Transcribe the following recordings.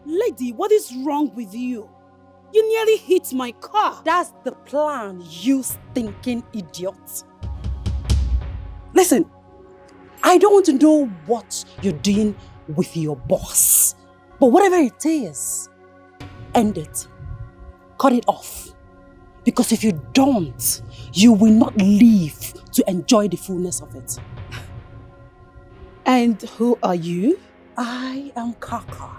Lady, what is wrong with you? You nearly hit my car. That's the plan, you stinking idiot. Listen, I don't want to know what you're doing with your boss. But whatever it is, end it. Cut it off. Because if you don't, you will not live to enjoy the fullness of it. And who are you? I am Kaka,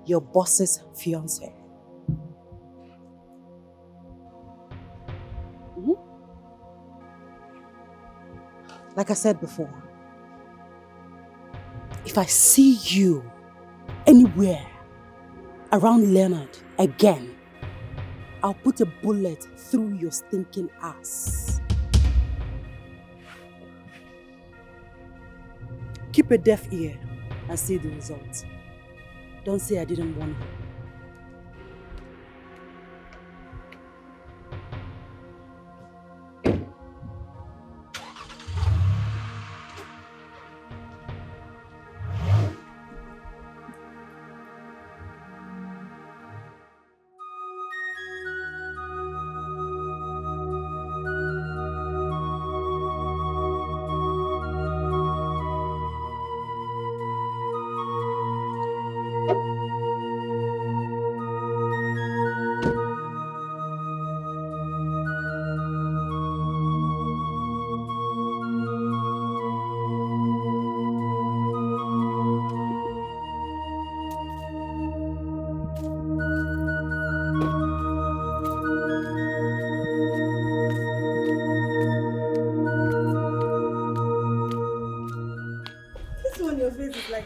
your boss's fiancé. Like I said before, if I see you anywhere around Leonard again, I'll put a bullet through your stinking ass. Keep a deaf ear and see the result. Don't say I didn't warn you.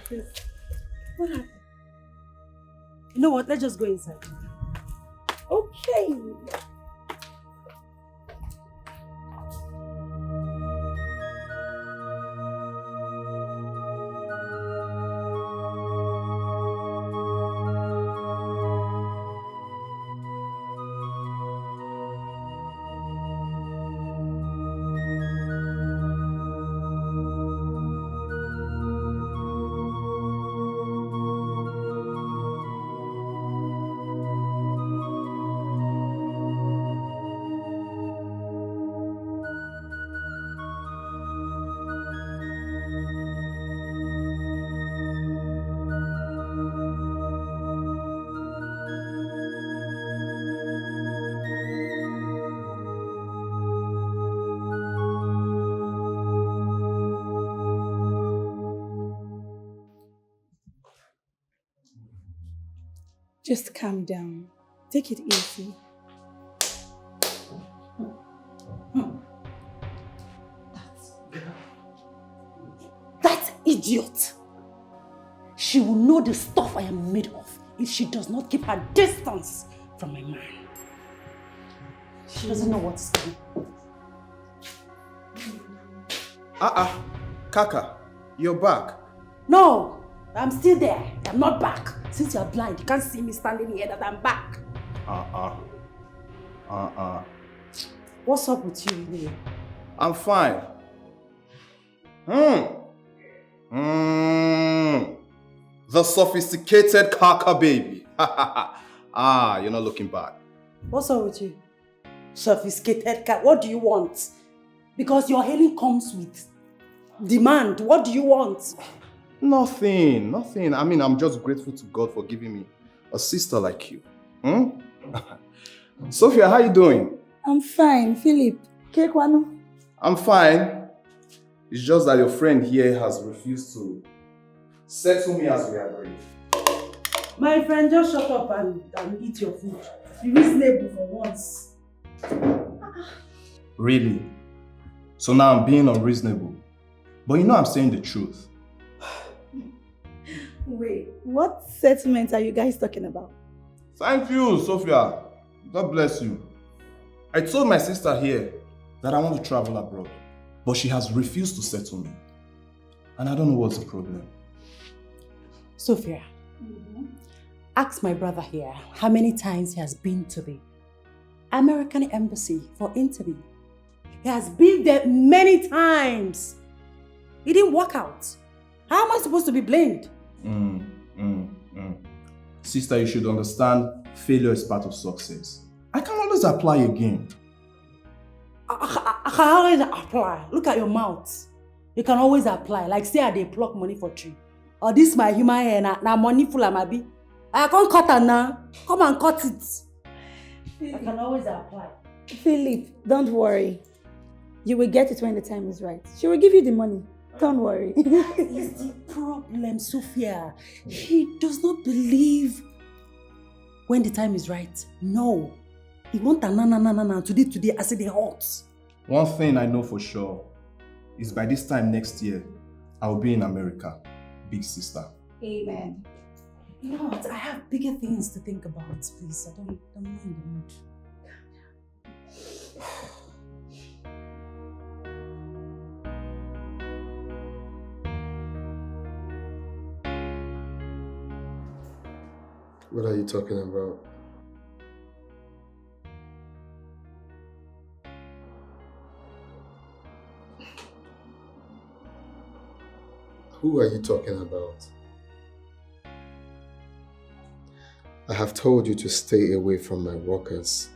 This. What happened? You know what? Let's just go inside. Okay. Just calm down. Take it easy. That idiot! She will know the stuff I am made of if she does not keep her distance from my man. She doesn't know what's coming. Kaka, you're back. No, I'm still there. I'm not back. Since you're blind, you can't see me standing here that I'm back. What's up with you, anyway? I'm fine. The sophisticated Kaka baby. You're not looking bad. What's up with you? Sophisticated cat. What do you want? Because your hailing comes with demand. What do you want? Nothing. I mean, I'm just grateful to God for giving me a sister like you. Sophia, how you doing? I'm fine. Philip, Kekwano? I'm fine. It's just that your friend here has refused to settle me as we agreed. My friend, just shut up and eat your food. Be reasonable for once. Really? So now I'm being unreasonable. But you know I'm saying the truth. Wait, what settlement are you guys talking about? Thank you, Sophia. God bless you. I told my sister here that I want to travel abroad, but she has refused to settle me. And I don't know what's the problem. Sophia, ask my brother here how many times he has been to the American Embassy for interview. He has been there many times. It didn't work out. How am I supposed to be blamed? Sister, you should understand failure is part of success. I can always apply again. I can always apply. Look at your mouth. You can always apply. Like say they pluck money for tree. Or this my human hair, na money full of my be. I can't cut it now. Come and cut it. I can always apply. Philip, don't worry. You will get it when the time is right. She will give you the money. Don't worry. That is the problem, Sophia. He does not believe when the time is right. No. He wants a na today, I say they hot. One thing I know for sure is by this time next year, I will be in America. Big sister. Amen. You know what? I have bigger things to think about, please. I don't mind the mood. What are you talking about? Who are you talking about? I have told you to stay away from my workers.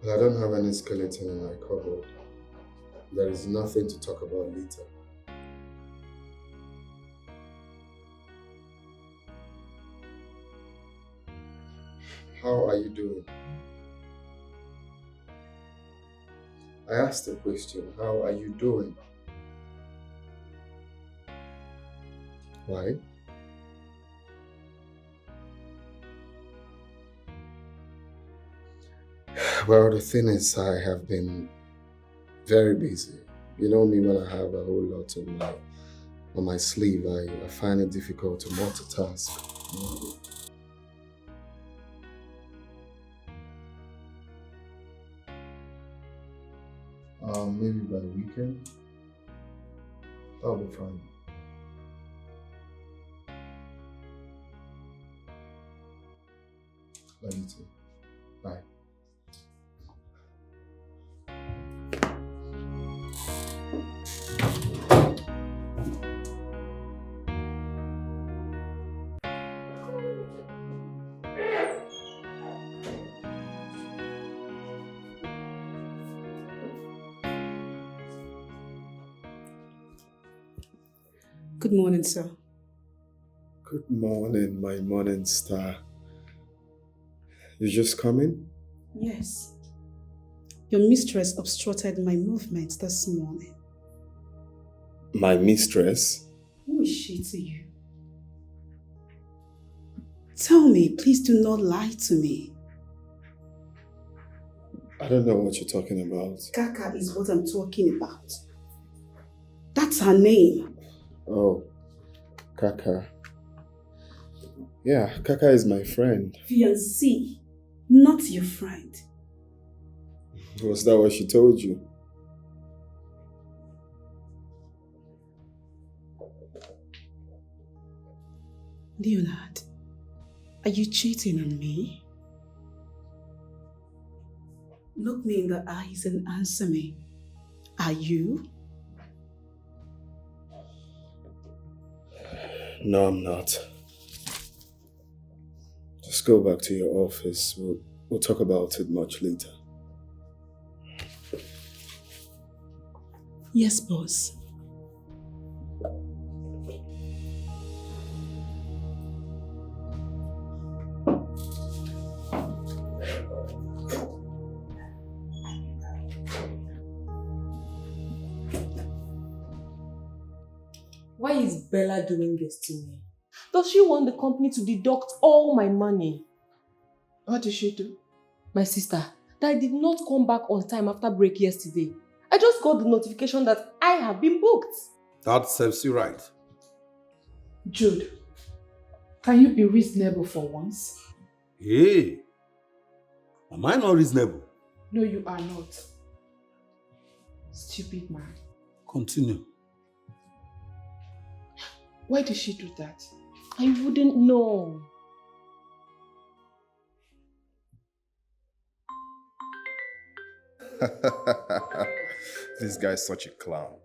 But I don't have any skeleton in my cupboard. There is nothing to talk about later. How are you doing? I asked a question. How are you doing? Why? Well, the thing is, I have been very busy. You know me, when I have a whole lot on my sleeve, I find it difficult to multitask. Maybe by weekend, I'll be fine. Love you too. Bye. Good morning, sir. Good morning, my morning star. You just coming? Yes. Your mistress obstructed my movements this morning. My mistress? Who is she to you? Tell me, please do not lie to me. I don't know what you're talking about. Kaka is what I'm talking about. That's her name. Oh, Kaka. Yeah, Kaka is my friend. Fiancé, not your friend. Was that what she told you? Leonard, are you cheating on me? Look me in the eyes and answer me. Are you? No, I'm not. Just go back to your office. We'll talk about it much later. Yes, boss. Why is Bella doing this to me? Does she want the company to deduct all my money? What did she do? My sister, that I did not come back on time after break yesterday. I just got the notification that I have been booked. That serves you right. Jude, can you be reasonable for once? Hey, am I not reasonable? No, you are not. Stupid man. Continue. Why did she do that? I wouldn't know. This guy is such a clown.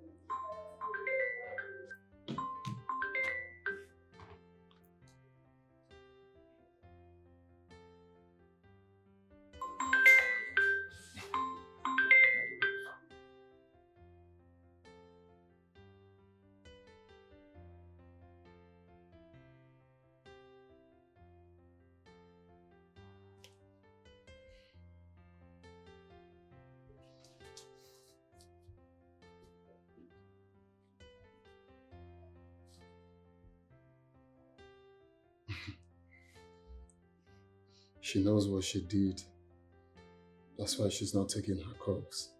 She knows what she did. That's why she's not taking her calls.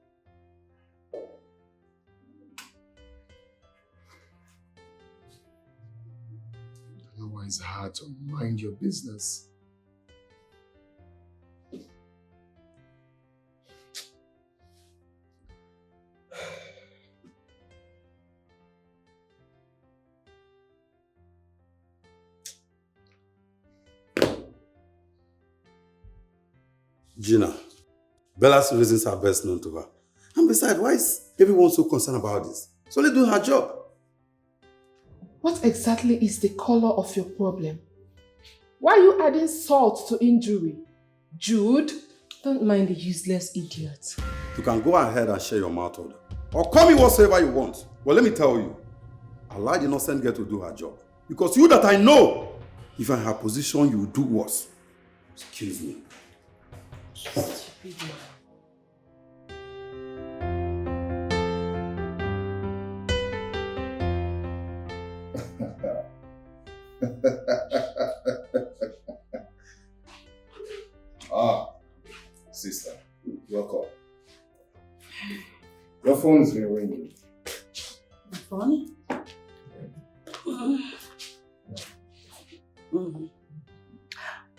I know why it's hard to mind your business. Gina, Bella's reasons are best known to her. And besides, why is everyone so concerned about this? She's only doing her job. What exactly is the color of your problem? Why are you adding salt to injury? Jude? Don't mind the useless idiot. You can go ahead and share your mouth order. Or call me whatsoever you want. Well, let me tell you, allow the innocent girl to do her job. Because you that I know, if I'm in her position, you will do worse. Excuse me. Stupid man. Sister, welcome. Your phone's been ringing. My phone?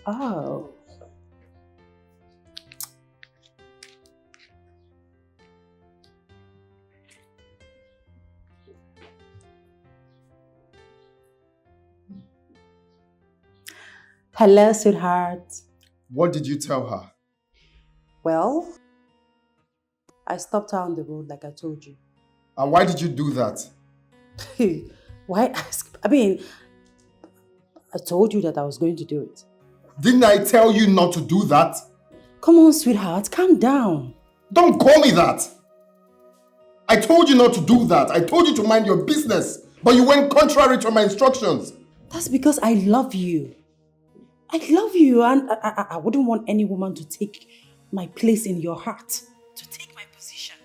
Oh. Hello, sweetheart. What did you tell her? Well, I stopped her on the road like I told you. And why did you do that? Why ask? I mean, I told you that I was going to do it. Didn't I tell you not to do that? Come on, sweetheart, calm down. Don't call me that! I told you not to do that. I told you to mind your business. But you went contrary to my instructions. That's because I love you. I love you, and I wouldn't want any woman to take my place in your heart. To take my position.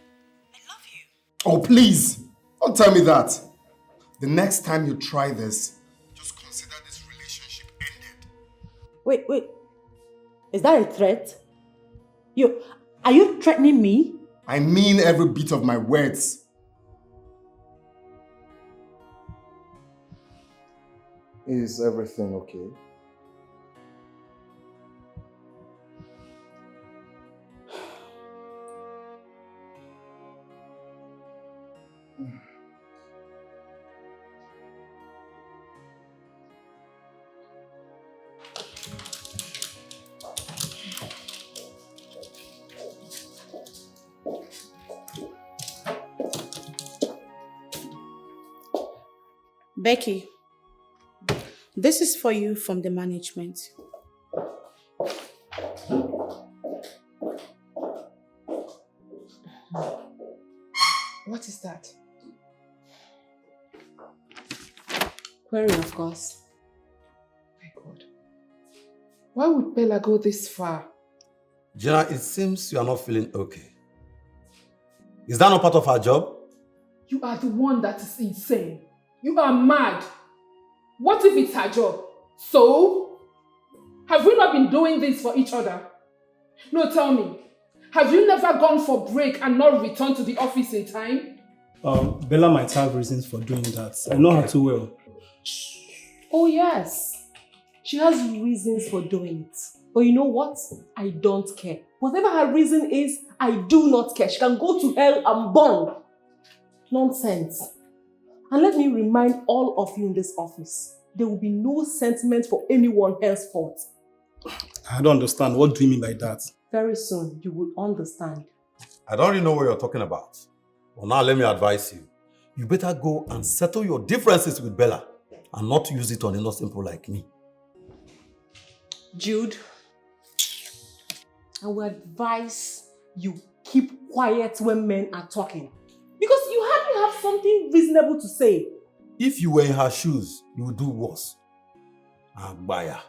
I love you. Oh, please. Don't tell me that. The next time you try this, just consider this relationship ended. Wait. Is that a threat? Are you threatening me? I mean every bit of my words. Is everything okay? Becky, this is for you from the management. What is that? Query, of course. My God. Why would Bella go this far? Gina, it seems you are not feeling okay. Is that not part of her job? You are the one that is insane. You are mad. What if it's her job? So? Have we not been doing this for each other? No, tell me. Have you never gone for break and not returned to the office in time? Bella might have reasons for doing that. I know her too well. Oh yes. She has reasons for doing it. But you know what? I don't care. Whatever her reason is, I do not care. She can go to hell and burn. Nonsense. And let me remind all of you in this office, there will be no sentiment for anyone henceforth. I don't understand. What do you mean by that? Very soon, you will understand. I don't really know what you're talking about. Well, now let me advise you. You better go and settle your differences with Bella and not use it on innocent people like me. Jude, I will advise you keep quiet when men are talking. Because you hardly have something reasonable to say. If you were in her shoes, you would do worse. Agbaya.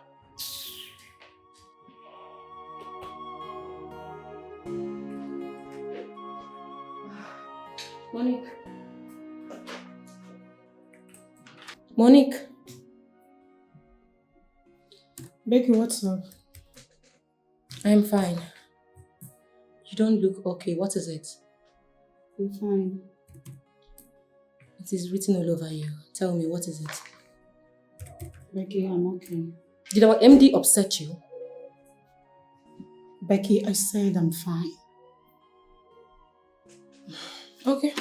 Monique. Becky, what's up? I'm fine. You don't look okay. What is it? I'm fine. It is written all over you. Tell me, what is it? Becky, I'm okay. Did our MD upset you? Becky, I said I'm fine. Okay.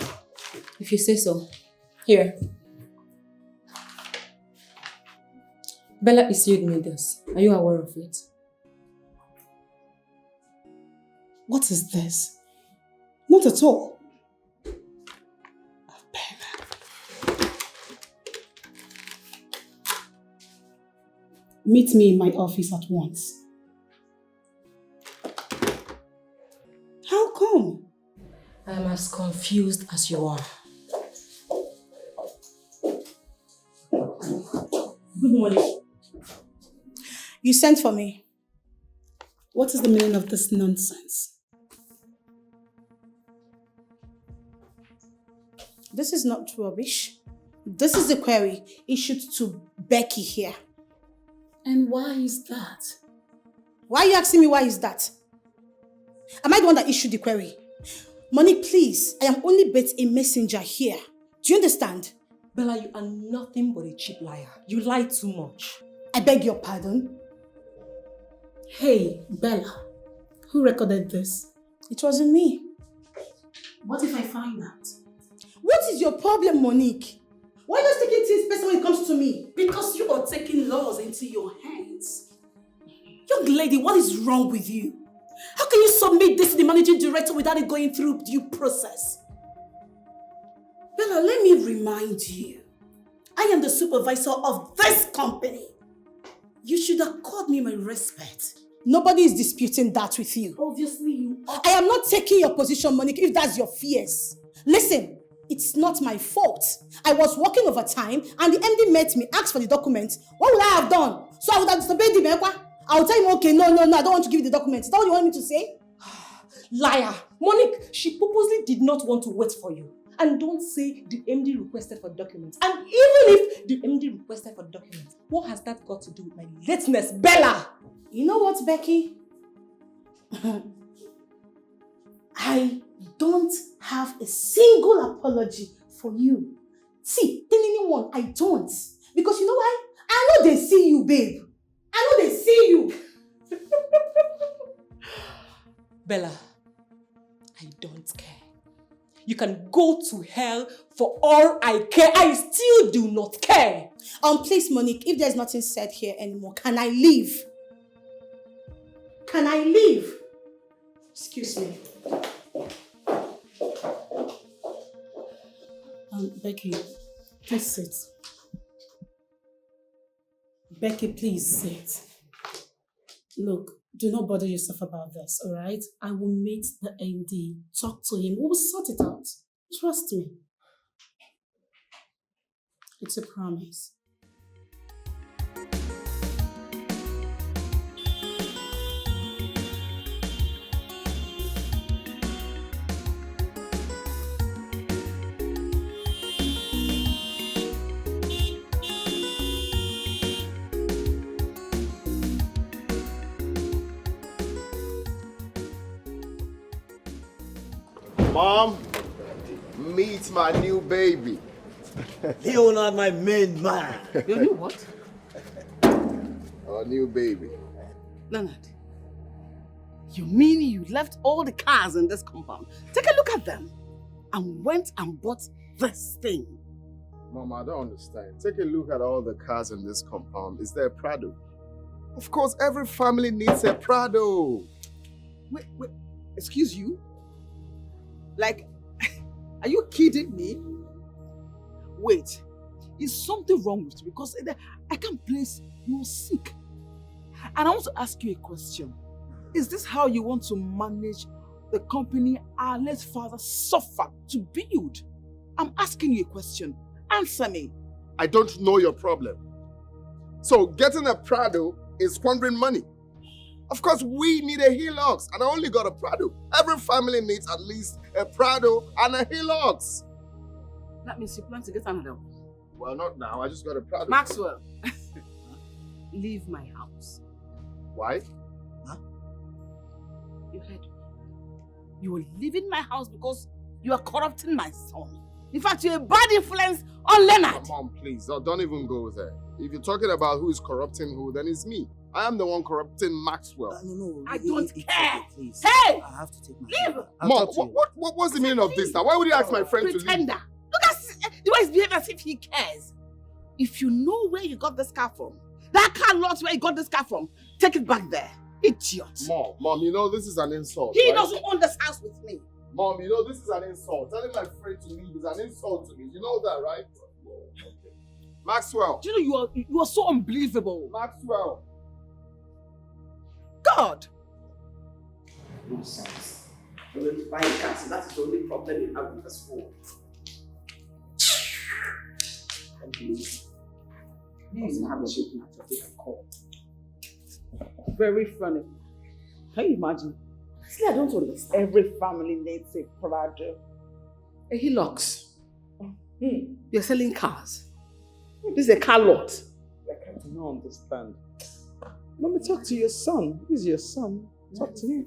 If you say so. Here. Bella issued me this. Are you aware of it? What is this? Not at all. Meet me in my office at once. How come? I am as confused as you are. Good morning. You sent for me. What is the meaning of this nonsense? This is not rubbish. This is the query issued to Becky here. And why is that? Why are you asking me why is that? Am I the one that issued the query? Monique, please, I am only but a messenger here. Do you understand? Bella, you are nothing but a cheap liar. You lie too much. I beg your pardon. Hey, Bella, who recorded this? It wasn't me. What if I find out? What is your problem, Monique? Why are you just taking things personal when it comes to me? Because you are taking laws into your hands. Young lady, what is wrong with you? How can you submit this to the managing director without it going through due process? Bella, let me remind you. I am the supervisor of this company. You should accord me my respect. Nobody is disputing that with you. Obviously you are. I am not taking your position, Monique, if that's your fears. Listen. It's not my fault. I was working overtime and the MD met me, asked for the documents. What would I have done? So I would have disobeyed him. I would tell him, okay, no, I don't want to give you the documents. Is that what you want me to say? Liar. Monique, she purposely did not want to wait for you. And don't say the MD requested for documents. And even if the MD requested for documents, what has that got to do with my lateness, Bella? You know what, Becky? I don't have a single apology for you. See, tell anyone, I don't. Because you know why? I know they see you, babe. I know they see you. Bella, I don't care. You can go to hell for all I care. I still do not care. Please, Monique, if there's nothing said here anymore, can I leave? Can I leave? Excuse me. Becky, please sit. Becky, please sit. Look, do not bother yourself about this, alright? I will meet the MD, talk to him, we will sort it out. Trust me. It's a promise. Mom, meet my new baby. Leonard, my main man. Your new what? Our new baby. Leonard, you mean you left all the cars in this compound? Take a look at them and went and bought this thing. Mom, I don't understand. Take a look at all the cars in this compound. Is there a Prado? Of course, every family needs a Prado. Wait, excuse you? Like, are you kidding me? Wait, is something wrong with you? Because I can't place you're sick. And I want to ask you a question. Is this how you want to manage the company our late father suffered to build? I'm asking you a question. Answer me. I don't know your problem. So getting a Prado is squandering money. Of course, we need a Hilux, and I only got a Prado. Every family needs at least a Prado and a Hilux. That means you plan to get another one. Well, not now. I just got a Prado. Maxwell, leave my house. Why? Huh? You heard me. You are leaving my house because you are corrupting my son. In fact, you're a bad influence on Leonard. Mom, please, don't even go there. If you're talking about who is corrupting who, then it's me. I am the one corrupting Maxwell. No, I don't care. Okay, please. Hey! I have to take my Leave! Mom, what's the meaning of this now? Why would you ask my friend to leave? Pretender. Look at the way he's behaving as if he cares. If you know where you got this car from, that car lot where you got this car from, take it back there. Idiot. Mom, you know this is an insult. He right? doesn't own this house with me. Mom, you know this is an insult. Telling my friend to leave is an insult to me. You know that, right? Maxwell. Do you know you are so unbelievable? Maxwell. God. Nonsense. You're going to buy a car, so that's the only problem you have with this world. Please. Please have a shaking at your big call. Very funny. Can you imagine? See, I don't understand. Every family needs a brother. A Hilux. You're selling cars. This is a car lot. I don't understand. Let me talk to your son. He's your son. Talk to him.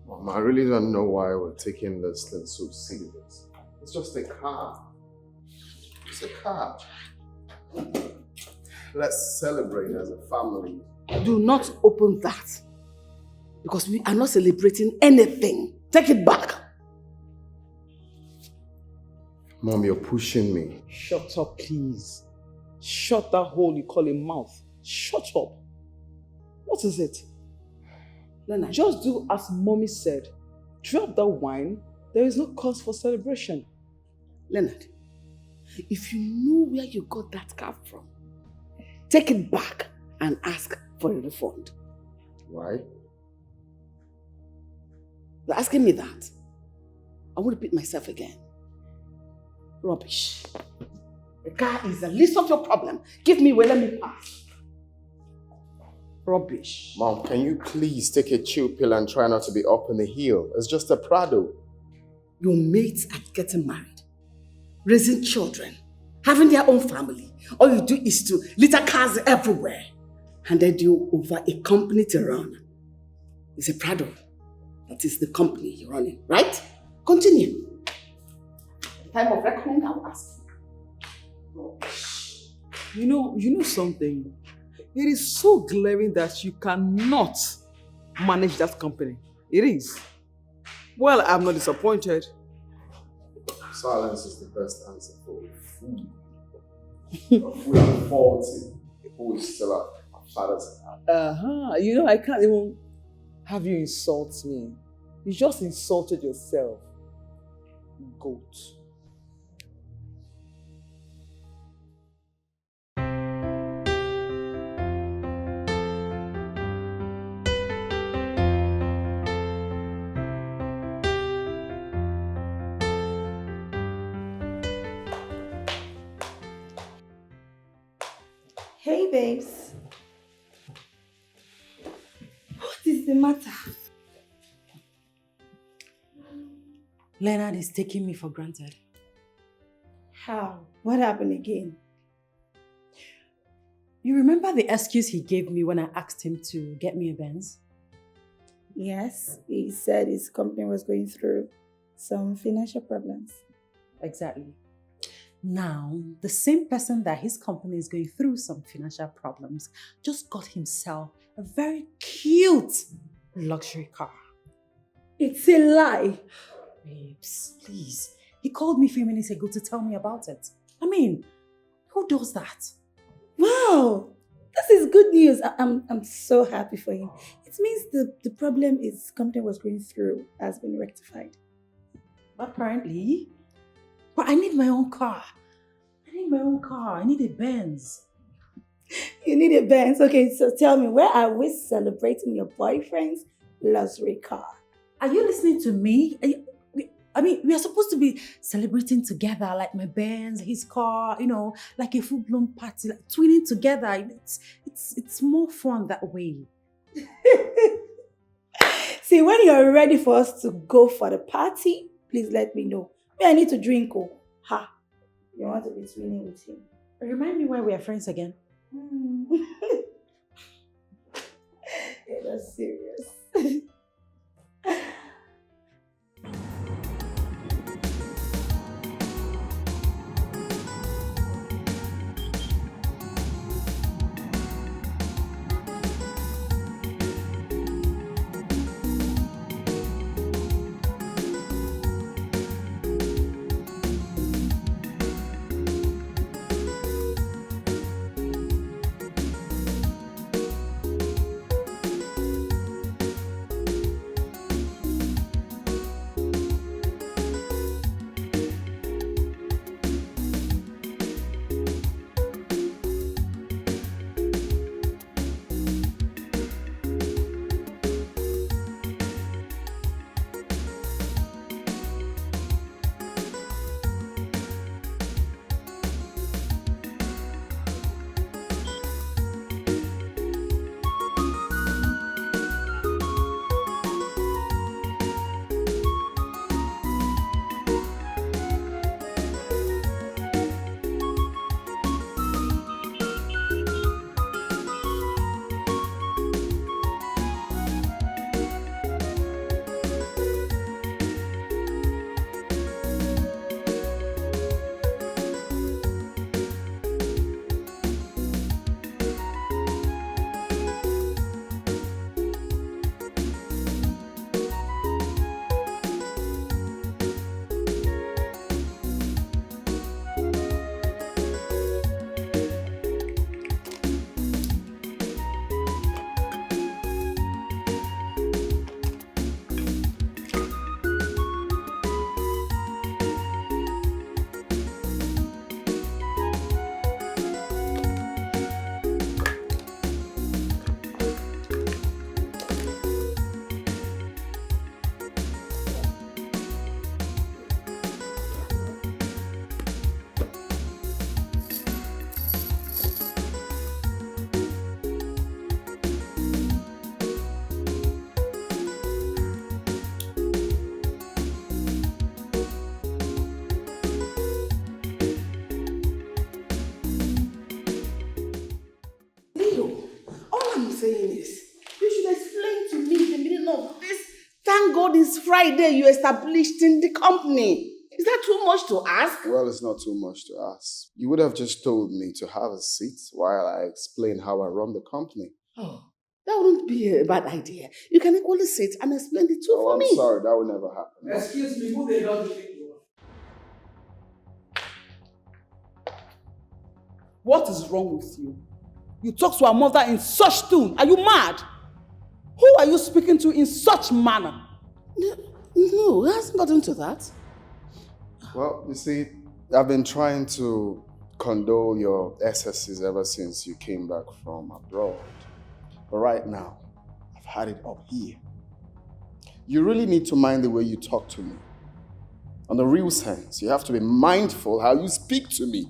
Mom, I really don't know why we're taking this thing so serious. It's just a car. It's a car. Let's celebrate as a family. Do not open that. Because we are not celebrating anything. Take it back. Mom, you're pushing me. Shut up, please. Shut that hole you call a mouth. Shut up. What is it? Leonard. Just do as mommy said. Drop that wine. There is no cause for celebration. Leonard, if you know where you got that car from, take it back and ask for a refund. Why? You're asking me that? I won't repeat myself again. Rubbish. The car is the least of your problem. Give me where, let me pass. Rubbish. Mom, can you please take a chill pill and try not to be up in the hill? It's just a Prado. Your mates are getting married, raising children, having their own family. All you do is to litter cars everywhere. Handed you over a company to run. It's a Prado. That is the company you're running, right? Continue. Time of reckoning, I will ask you. You know something? It is so glaring that you cannot manage that company. It is. Well, I'm not disappointed. Silence is the best answer for a fool. A fool at 40 who is still a father's house. You know, I can't even have you insult me. You just insulted yourself. Goat. Hey, babes. What is the matter? Leonard is taking me for granted. How? What happened again? You remember the excuse he gave me when I asked him to get me a Benz? Yes, he said his company was going through some financial problems. Exactly. Now, the same person that his company is going through some financial problems just got himself a very cute luxury car. It's a lie. Babes, please. He called me a few minutes ago to tell me about it. I mean, who does that? Wow, this is good news. I'm so happy for him. It means the problem his company was going through has been rectified. Apparently. But I need my own car. I need a Benz. You need a Benz? Okay, so tell me, where are we celebrating your boyfriend's luxury car? Are you listening to me? We are supposed to be celebrating together, like my Benz, his car, like a full-blown party, like twinning together. It's more fun that way. See, when you're ready for us to go for the party, please let me know. I need to drink. Oh, ha! You want to be twinning with him? Remind me why we are friends again. You're not serious. saying is, you should explain to me the meaning of this. Thank God it's Friday you established in the company. Is that too much to ask? Well, it's not too much to ask. You would have just told me to have a seat while I explain how I run the company. Oh, that wouldn't be a bad idea. You can equally sit and explain the two for me. I'm sorry, that would never happen. Excuse me, who the hell do you think you are? What is wrong with you? You talk to our mother in such tone. Are you mad? Who are you speaking to in such manner? No, it hasn't gotten to that. Well, you see, I've been trying to condole your excesses ever since you came back from abroad. But right now, I've had it up here. You really need to mind the way you talk to me. On the real sense, you have to be mindful how you speak to me.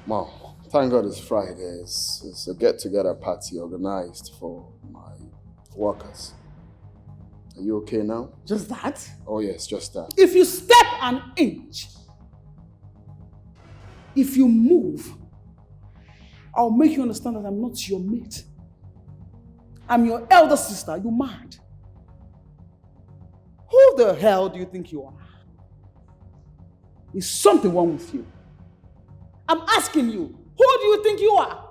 Mom, thank God it's Friday. It's a get-together party organized for my workers. Are you okay now? Just that? Oh yes, just that. If you step an inch, if you move, I'll make you understand that I'm not your mate. I'm your elder sister. You mad? Who the hell do you think you are? Is something wrong with you? I'm asking you, who do you think you are?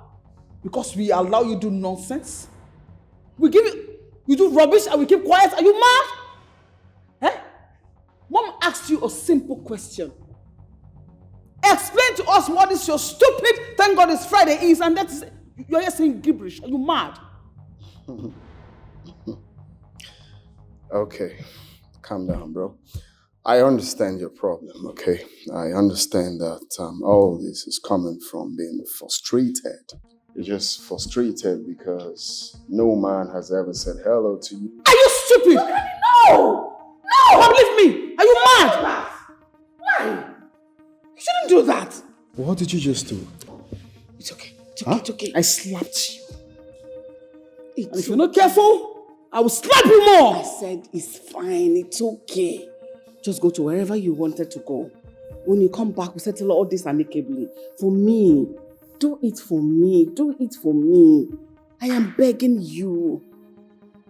Because we allow you to do nonsense? We give you do rubbish and we keep quiet? Are you mad? Eh? Mom asked you a simple question. Explain to us what is your stupid, thank God it's Friday is, and that's, you're just saying gibberish. Are you mad? Okay, calm down, bro. I understand your problem, okay? I understand that all this is coming from being frustrated. You're just frustrated because no man has ever said hello to you. Are you stupid? No! No! Don't leave me! Are you mad? Why? You shouldn't do that. What did you just do? It's okay. It's okay. Huh? It's okay. I slapped you. And if you're not careful, I will slap you more. I said it's fine. It's okay. Just go to wherever you wanted to go. When you come back, we'll settle all this amicably. For me, Do it for me. Do it for me. I am begging you.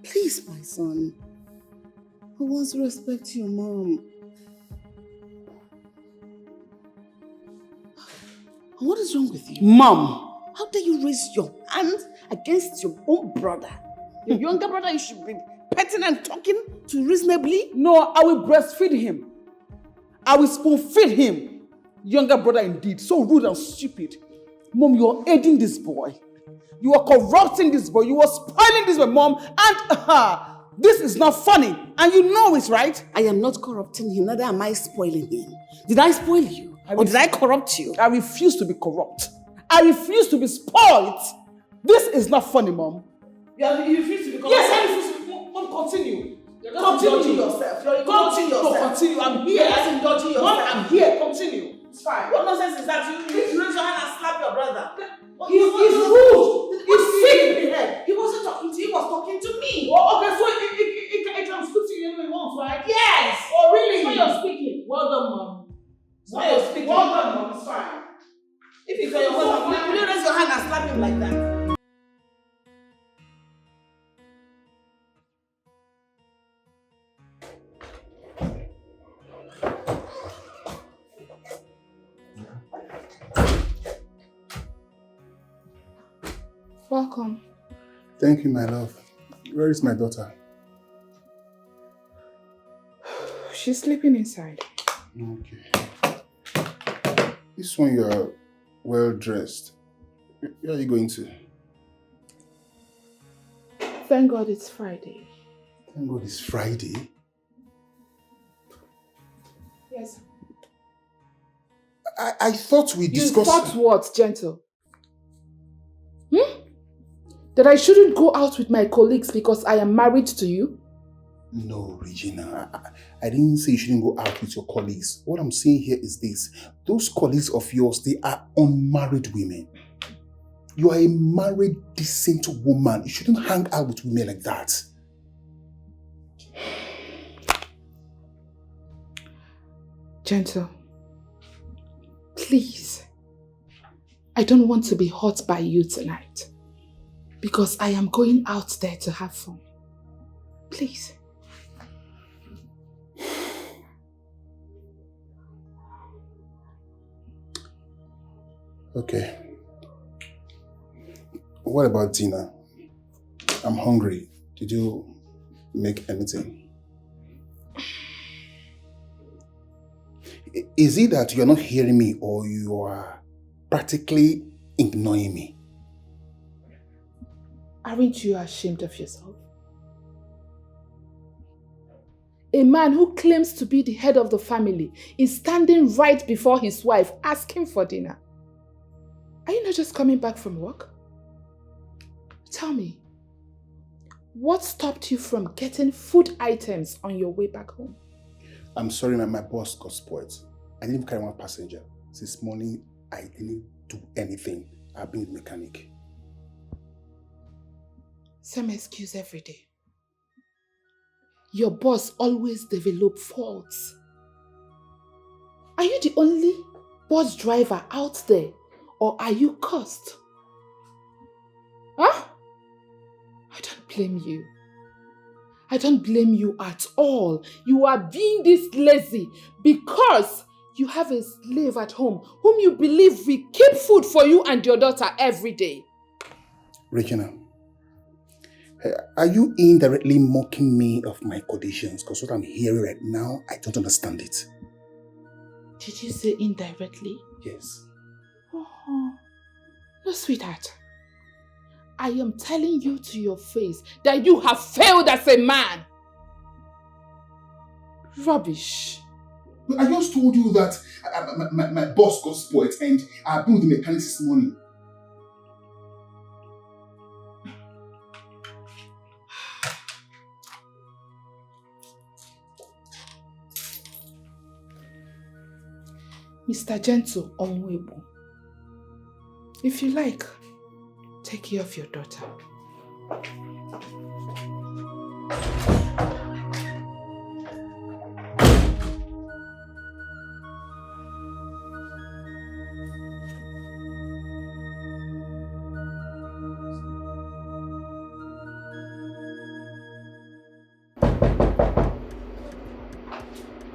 Please, my son. Who wants to respect your mom? What is wrong with you? Mom! How dare you raise your hand against your own brother? Your younger brother, you should be petting and talking to reasonably. No, I will breastfeed him. I will spoon feed him. Younger brother indeed, so rude and stupid. Mom, you are aiding this boy. You are corrupting this boy. You are spoiling this boy, Mom. And this is not funny. And you know it, right? I am not corrupting him, neither am I spoiling him. Did I spoil you? Or did I corrupt you? I refuse to be corrupt. I refuse to be spoiled. This is not funny, Mom. You refuse to be corrupt? Yes, I refuse to be. Mom, continue. You're just indulging yourself. You're indulging yourself. No, continue. I'm here. You're just indulging yourself. Mom, I'm here. Continue. It's fine. What nonsense is that? You raise your hand and slap your brother. He's rude. He's sick in the head. He wasn't talking to you, he was talking to me. Oh, okay, so it can speak to you any way he wants, right? Yes. Oh, really? So you're speaking. Well done, Mom. So you're speaking. Well done, Mom. It's fine. If you your husband, will you raise your hand and slap him like that? Welcome. Thank you, my love. Where is my daughter? She's sleeping inside. Okay. This one, you are well dressed. Where are you going to? Thank God it's Friday. Thank God it's Friday. Yes. I thought we discussed... You thought what, Gentle? That I shouldn't go out with my colleagues because I am married to you? No, Regina. I didn't say you shouldn't go out with your colleagues. What I'm saying here is this. Those colleagues of yours, they are unmarried women. You are a married, decent woman. You shouldn't hang out with women like that. Gentle, please. I don't want to be hurt by you tonight. Because I am going out there to have fun. Please. Okay. What about dinner? I'm hungry. Did you make anything? Is it that you're not hearing me or you are practically ignoring me? Aren't you ashamed of yourself? A man who claims to be the head of the family is standing right before his wife asking for dinner. Are you not just coming back from work? Tell me, what stopped you from getting food items on your way back home? I'm sorry, my boss got spoiled. I didn't carry one passenger. Since morning, I didn't do anything. I've been with the mechanic. Same excuse every day. Your boss always develops faults. Are you the only bus driver out there, or are you cursed? Huh? I don't blame you. I don't blame you at all. You are being this lazy because you have a slave at home whom you believe will keep food for you and your daughter every day. Regina, are you indirectly mocking me of my conditions? Because what I'm hearing right now, I don't understand it. Did you say indirectly? Yes. Oh, no, sweetheart. I am telling you to your face that you have failed as a man. Rubbish. I just told you that my boss got spoiled and I've been with the mechanic this morning. Mr. Gentle Onwebo, if you like, take care of your daughter.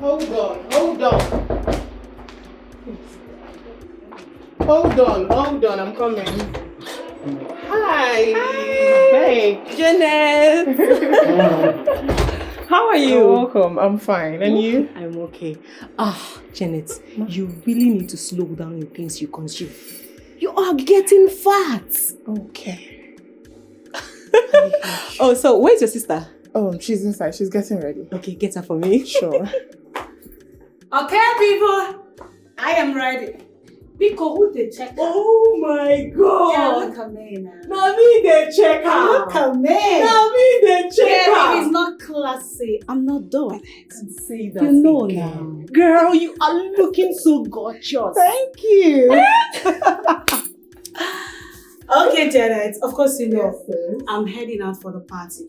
Hold on, hold on. Hold on, I'm coming. Hi. Hey. Janet! How are you? You're welcome. I'm fine. And you? I'm okay. Janet, you really need to slow down in things you consume. You are getting fat. Okay. Oh, so where's your sister? Oh, she's inside. She's getting ready. Okay, get her for me. Sure. Okay, people. I am ready. Pico, who they check? Oh my God! Yeah, look at me now. Now me they check her. Look at me. Now me they check her. It's not classy. I'm not doing it. Say that You know again. now. Girl, you are looking so gorgeous. Thank you. Okay, Janet. Of course you know. Yes, I'm heading out for the party.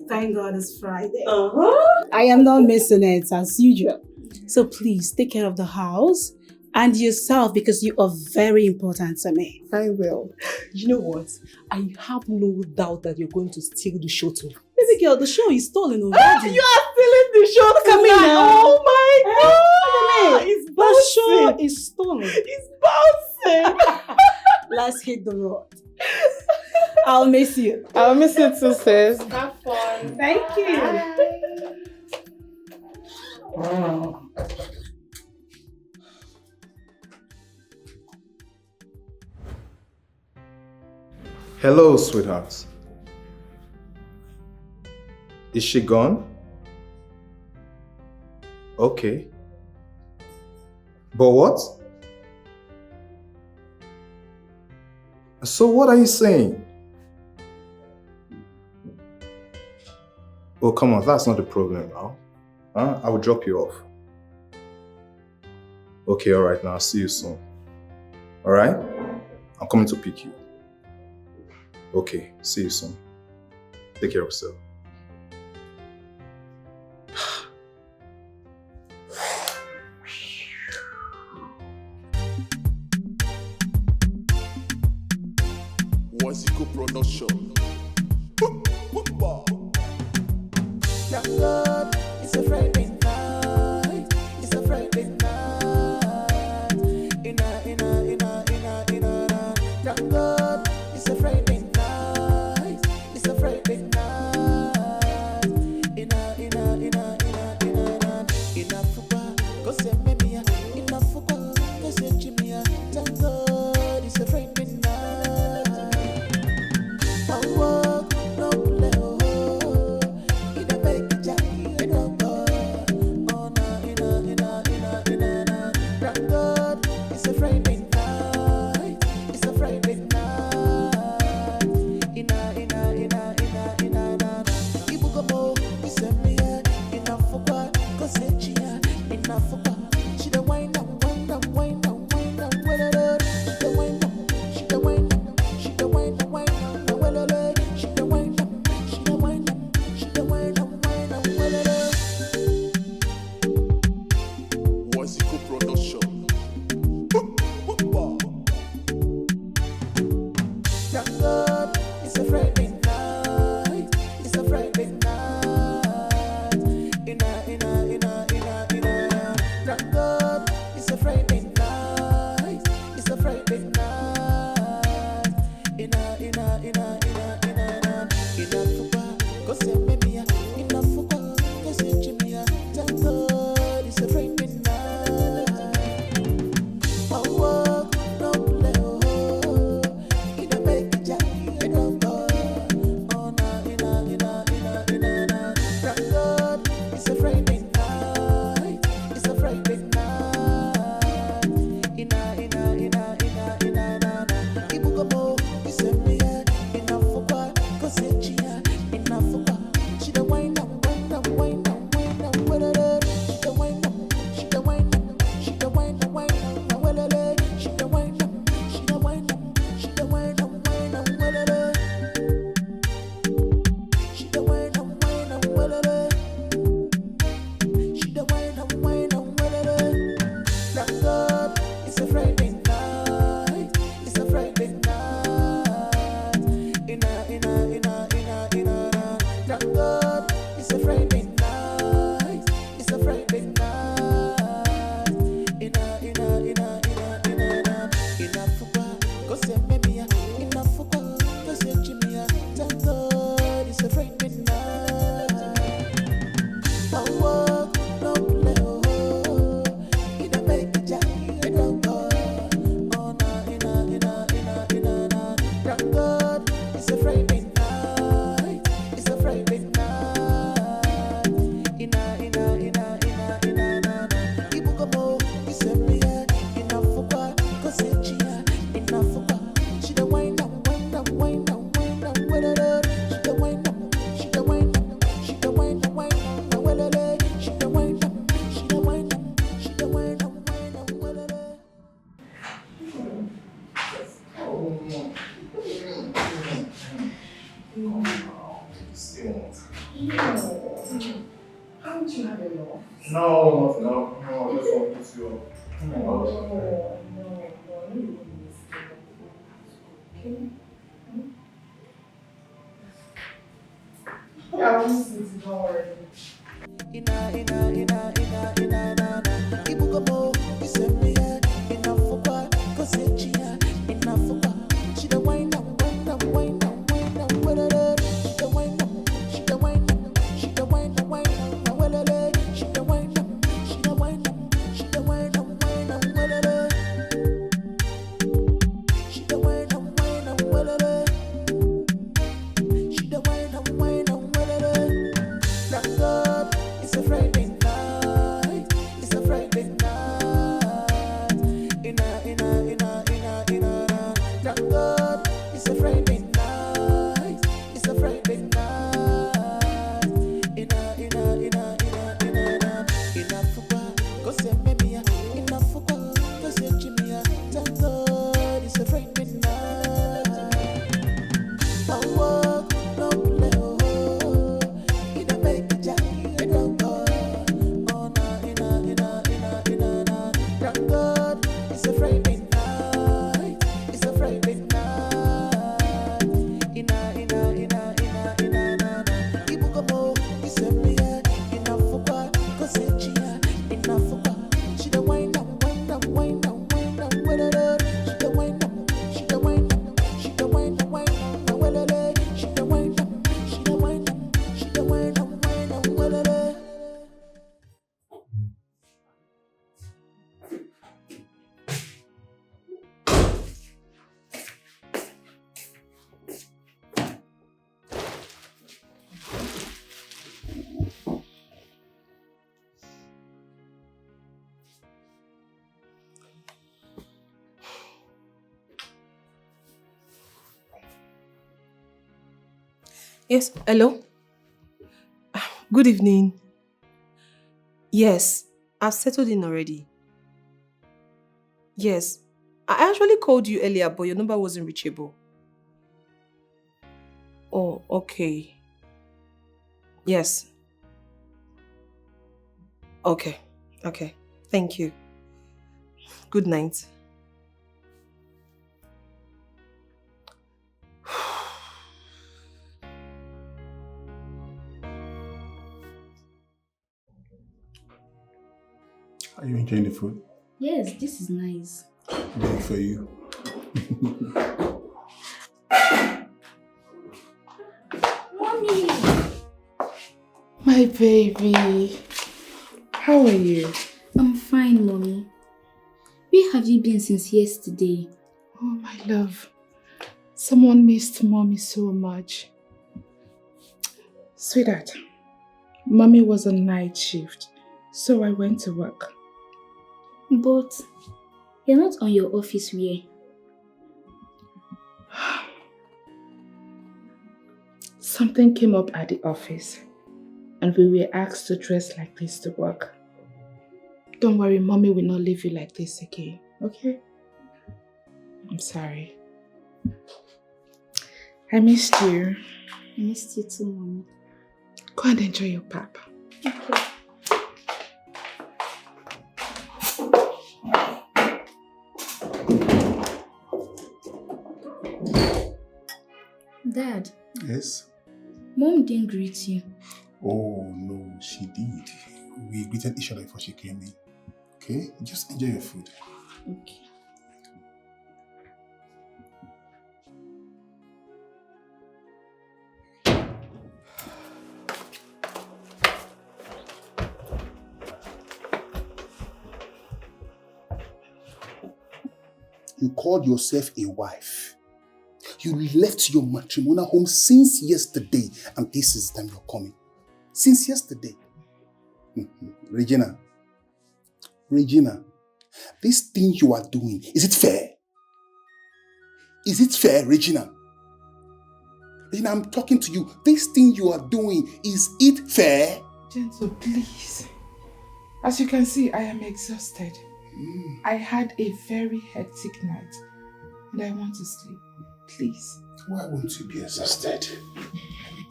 Thank God it's Friday. Uh-huh. I am not missing it as usual. So please take care of the house and yourself because you are very important to me. I will. You know what? I have no doubt that you're going to steal the show tonight. Baby girl, the show is stolen already. You are stealing the show Look at me tonight. now. Oh my God! Look at me. It's The bouncing. show is stolen. It's bouncing. Let's hit the road. I'll miss you. I'll miss you too, sis. Have fun. Thank you. Hello, sweetheart. Is she gone? Okay. But what? So what are you saying? Oh, come on, that's not the problem now. Huh? I will drop you off. Okay, alright, now I'll see you soon. Alright? I'm coming to pick you. Okay, see you soon. Take care of yourself. Wazico production. Thank God it's a Friday night. It's a Friday night. Thank God it's a Friday night. It's a Friday night. Inafuka, go say maybe. Inafuka, go say Jimmy. Thank God it's a Friday night. Yes, hello? Good evening. Yes, I've settled in already. Yes, I actually called you earlier, but your number wasn't reachable. Oh, okay. Yes. Okay, okay. Thank you. Good night. Are you enjoying the food? Yes, this is nice. Good for you. Mommy! My baby. How are you? I'm fine, Mommy. Where have you been since yesterday? Oh, my love. Someone missed Mommy so much. Sweetheart, Mommy was on night shift, so I went to work. But you're not on your office wear. Something came up at the office, and we were asked to dress like this to work. Don't worry, Mommy will not leave you like this again, okay? I'm sorry. I missed you. I missed you too, Mommy. Go and enjoy your pap. Okay. Dad. Yes? Mom didn't greet you. Oh, no, she did. We greeted each other before she came in. Okay? Just enjoy your food. Okay. You called yourself a wife. You left your matrimonial home since yesterday, and this is time you're coming. Since yesterday. Regina, this thing you are doing, is it fair? Is it fair, Regina? Regina, I'm talking to you. This thing you are doing, is it fair? Gentle, please. As you can see, I am exhausted. I had a very hectic night and I want to sleep. Please. Why won't you be exhausted?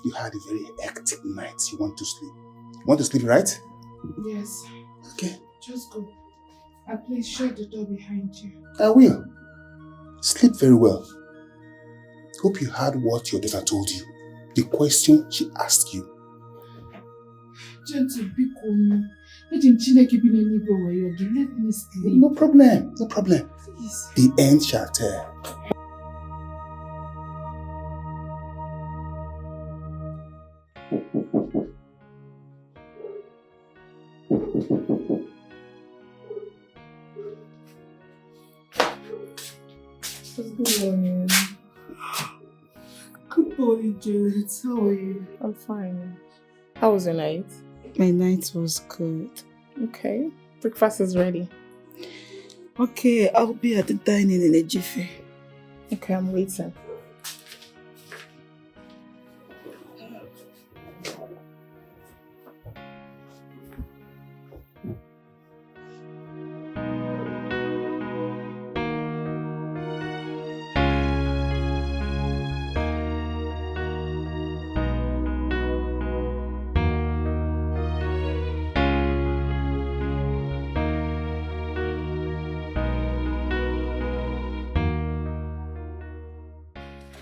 You had a very hectic night. You want to sleep. You want to sleep, right? Yes. Okay. Just go. And please shut the door behind you. I will. Sleep very well. Hope you heard what your daughter told you. The question she asked you. Gentle, be calm. Let me sleep. No problem. Please. The end shall tell. Good morning. Good morning, Janet. How are you? I'm fine. How was your night? My night was good. Okay. Breakfast is ready. Okay, I'll be at the dining in a jiffy. Okay, I'm waiting.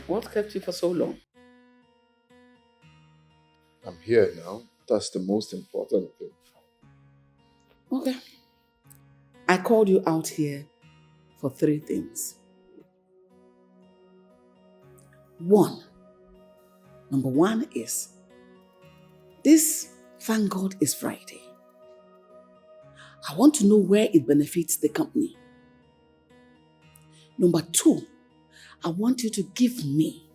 What kept you for so long? I'm here now. That's the most important thing. Okay. I called you out here for 3 things. 1. Number 1 is, this, thank God, is Friday. I want to know where it benefits the company. Number 2, I want you to give me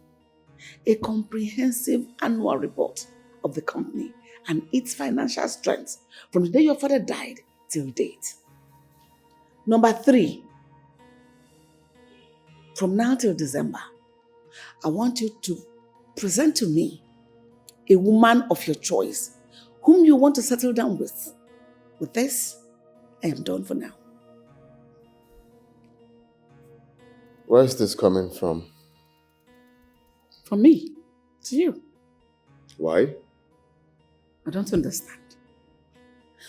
a comprehensive annual report of the company and its financial strength from the day your father died till date. Number 3, from now till December, I want you to present to me a woman of your choice whom you want to settle down with. With this, I am done for now. Where is this coming from? From me to you. Why? I don't understand.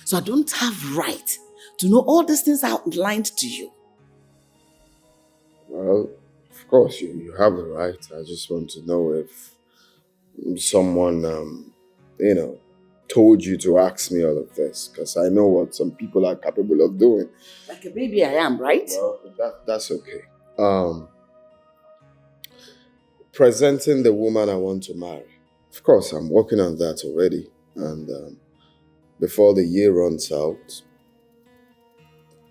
So I don't have right to know all these things outlined to you. Well, of course, you have the right. I just want to know if someone, told you to ask me all of this, because I know what some people are capable of doing. Like a baby I am, right? Well, that's okay. Presenting the woman I want to marry. Of course, I'm working on that already. And before the year runs out,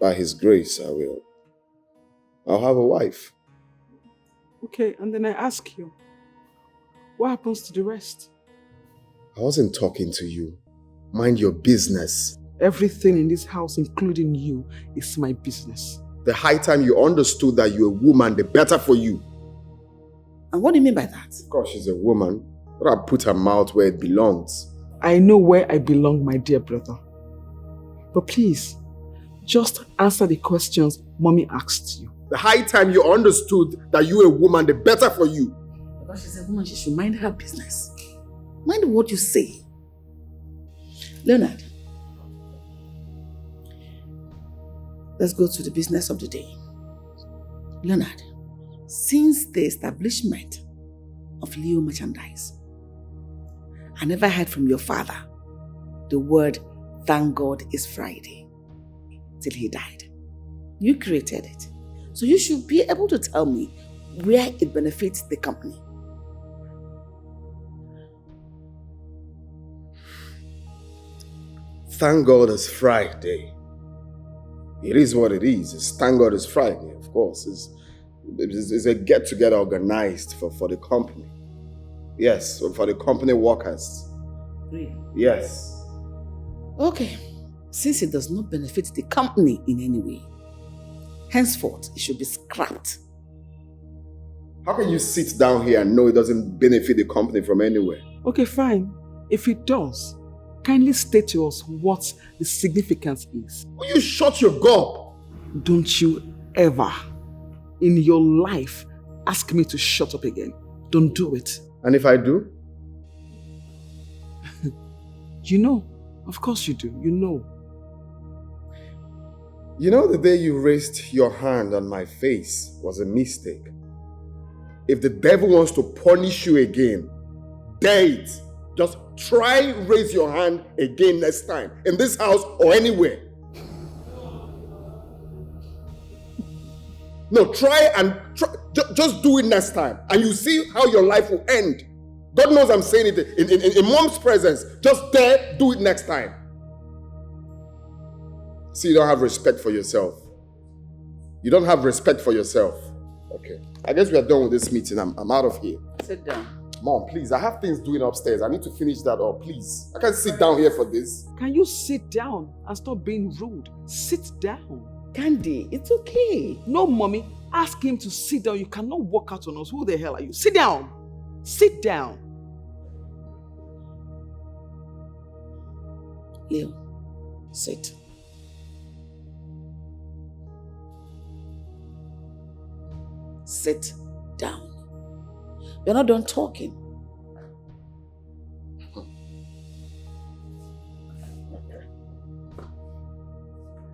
by His grace, I'll have a wife. Okay, and then I ask you, what happens to the rest? I wasn't talking to you. Mind your business. Everything in this house, including you, is my business. The high time you understood that you're a woman, the better for you. And what do you mean by that? Of course, she's a woman, but I put her mouth where it belongs. I know where I belong, my dear brother. But please, just answer the questions Mommy asked you. The high time you understood that you're a woman, the better for you. Because she's a woman, she should mind her business. Mind what you say. Leonard, let's go to the business of the day. Leonard, since the establishment of Leo Merchandise, I never heard from your father the word "thank God is Friday" till he died. You created it. So you should be able to tell me where it benefits the company. Thank God it's Friday. It is what it is. Thank God it's Friday, of course. It's a get-together organized for the company. Yes, for the company workers. Really? Yes. Okay. Since it does not benefit the company in any way, henceforth it should be scrapped. How can you sit down here and know it doesn't benefit the company from anywhere? Okay, fine. If it does, kindly state to us what the significance is. Will you shut your gob? Don't you ever in your life ask me to shut up again. Don't do it. And if I do? You know. Of course you do. You know. You know the day you raised your hand on my face was a mistake. If the devil wants to punish you again, dare it. Just try raise your hand again next time. In this house or anywhere. No, try and just do it next time. And you see how your life will end. God knows I'm saying it in mom's presence. Just dare do it next time. See, you don't have respect for yourself. You don't have respect for yourself. Okay. I guess we are done with this meeting. I'm out of here. Sit down. Mom, please, I have things doing upstairs. I need to finish that up, please. I can't sit down here for this. Can you sit down and stop being rude? Sit down. Candy, it's okay. No, mommy. Ask him to sit down. You cannot walk out on us. Who the hell are you? Sit down. Sit down. Leo, sit. Sit down. You're not done talking.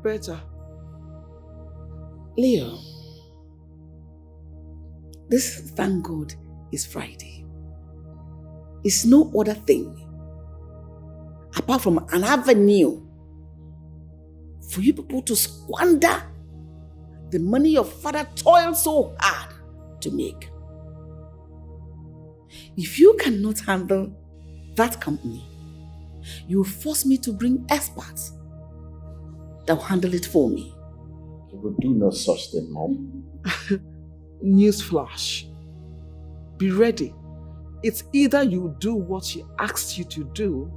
Better. Leo, this, thank God, is Friday. It's no other thing apart from an avenue for you people to squander the money your father toiled so hard to make. If you cannot handle that company, you will force me to bring experts that will handle it for me. You will do no such thing, Mom. Newsflash. Be ready. It's either you do what she asked you to do,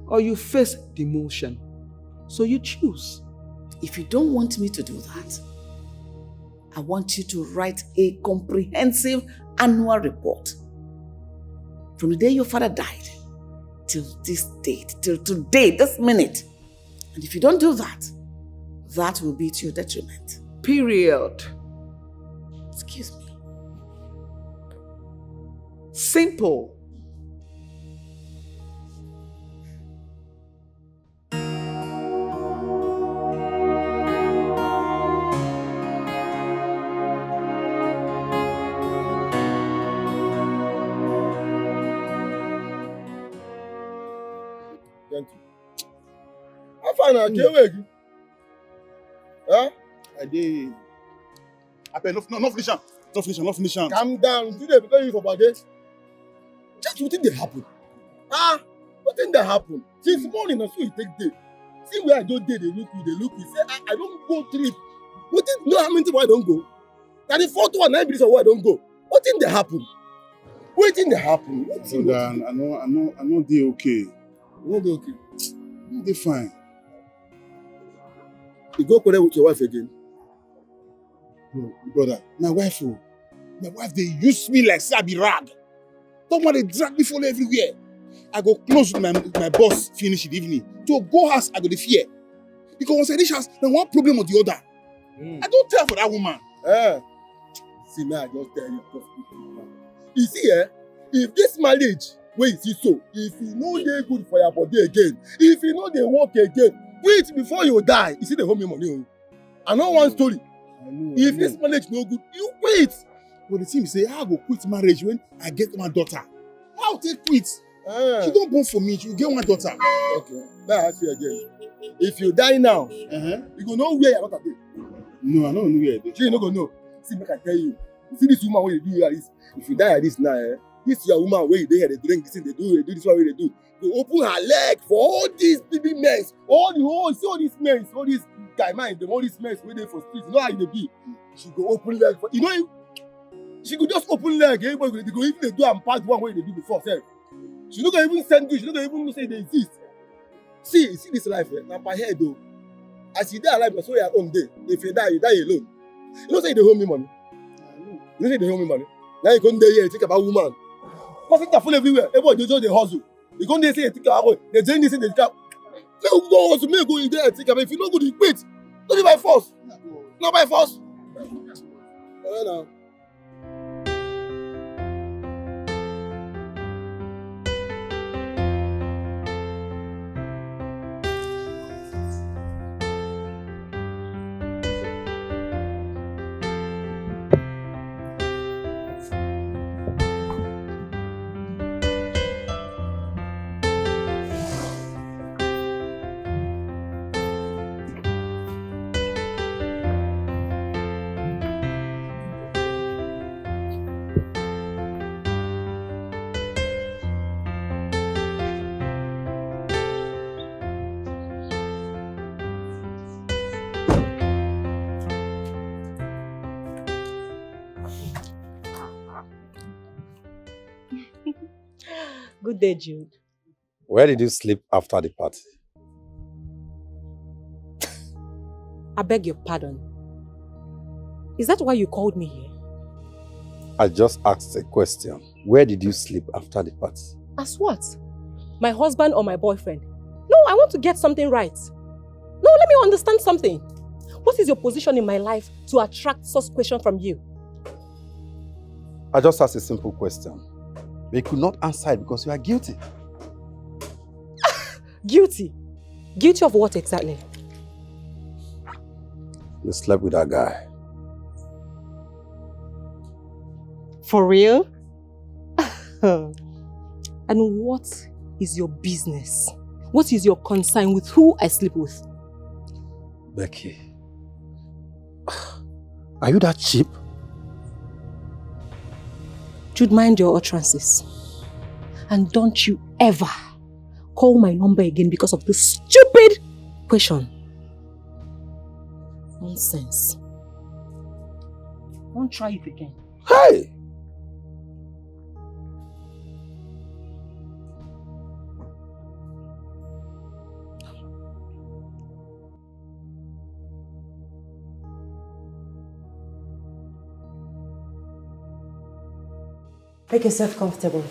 or you face demotion. So you choose. If you don't want me to do that, I want you to write a comprehensive annual report from the day your father died till this date, till today, this minute. And if you don't do that, that will be to your detriment. Period. Excuse me. Simple. I can't wait. Huh? I did. I pay no finish am. No finish am. Calm down. Today because you for body. Just what did they happen? What did they happen? Since morning na so you take day. See where I don't day, they look you. Say I don't go trip. What did know how many times I don't go? That the fourth one, 9 minutes of why I don't go. What did they happen? What did they happen? So then I know they okay. No dey okay. No, they fine. You go connect with your wife again. Brother, my wife, they use me like sabi rag. Don't want to drag me follow everywhere. I go close with my boss finish the evening. To go house, I go the fear. Because once I reach house, then one problem or the other. I don't tell for that woman. See now, I just tell you. You see, if this marriage, where you see so, if you know they're good for your body again, if you know they work again, wait before you die. You see the home money. I know one story. If this marriage no good, you wait. But the thing say, I go quit marriage when I get my daughter. I'll take quit. She don't born for me. She will get one daughter. Okay. Now I ask you again. If you die now, you go know where your daughter dey. No, I don't know where. You no go know. See, make I tell you. See this woman where you do like this. If you die like this now, this your woman where you dey here, they drink this thing, they do this one where they do. They open her leg for all these baby men, all the see all these men, all these guy man, all these men waiting for streets. You know how they be. She go open leg for, she could just open leg. Everybody go even they do and pass one way they do before. Sir. She not gonna even send you. She not gonna even say they exist. See this life. Now by head though. As you die alive, so your own day. If you die alone. You don't say they owe me money. You say they owe me money. Now you come there here and think about woman. Profit are full everywhere. Everybody just they hustle. You come there say think about they join this in the car. They go hustle. Me go in there and think about if you don't go to quit. Don't be by force. Not by force. Now. Good day, Jude. Where did you sleep after the party? I beg your pardon. Is that why you called me here? I just asked a question. Where did you sleep after the party? As what? My husband or my boyfriend? No, I want to get something right. No, let me understand something. What is your position in my life to attract such question from you? I just asked a simple question. They could not answer it because you are guilty. Guilty? Guilty of what exactly? You slept with that guy. For real? And what is your business? What is your concern with who I sleep with? Becky, are you that cheap? Jude, mind your utterances. And don't you ever call my number again because of this stupid question. Nonsense. Don't try it again. Hey! Make yourself comfortable.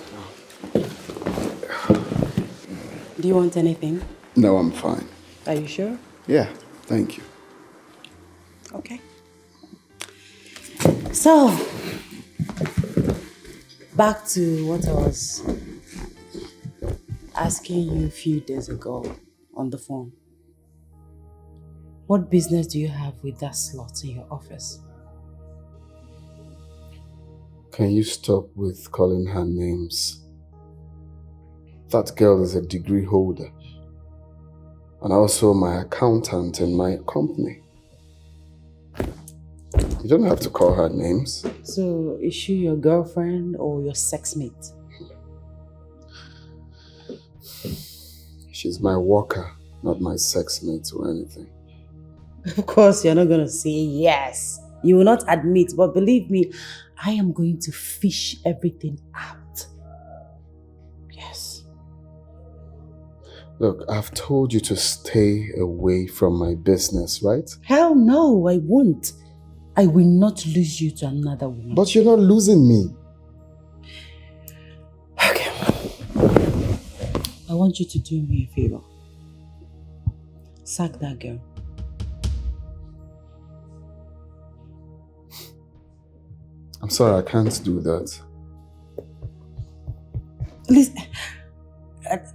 Do you want anything? No, I'm fine. Are you sure? Yeah, thank you. Okay. So, back to what I was asking you a few days ago on the phone. What business do you have with that slot in your office? Can you stop with calling her names? That girl is a degree holder and also my accountant in my company. You don't have to call her names. So, is she your girlfriend or your sex mate? She's my worker, not my sex mate or anything. Of course, you're not going to say yes. You will not admit, but believe me, I am going to fish everything out. Yes. Look, I've told you to stay away from my business, right? Hell no, I won't. I will not lose you to another woman. But you're not losing me. Okay. I want you to do me a favor. Sack that girl. I'm sorry, I can't do that. Listen,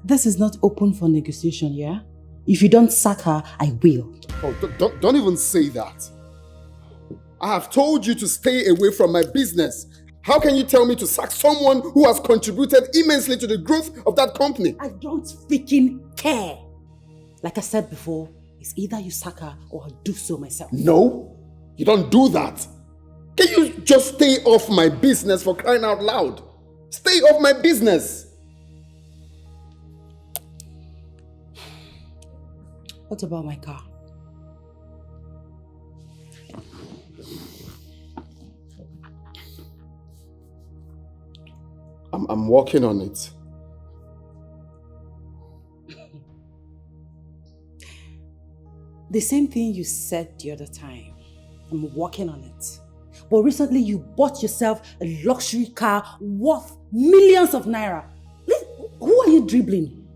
this is not open for negotiation, yeah? If you don't sack her, I will. Oh, don't even say that. I have told you to stay away from my business. How can you tell me to sack someone who has contributed immensely to the growth of that company? I don't freaking care. Like I said before, it's either you sack her or I'll do so myself. No, you don't do that. Can you just stay off my business for crying out loud? Stay off my business. What about my car? I'm working on it. The same thing you said the other time. I'm working on it. But recently you bought yourself a luxury car worth millions of naira. Who are you dribbling?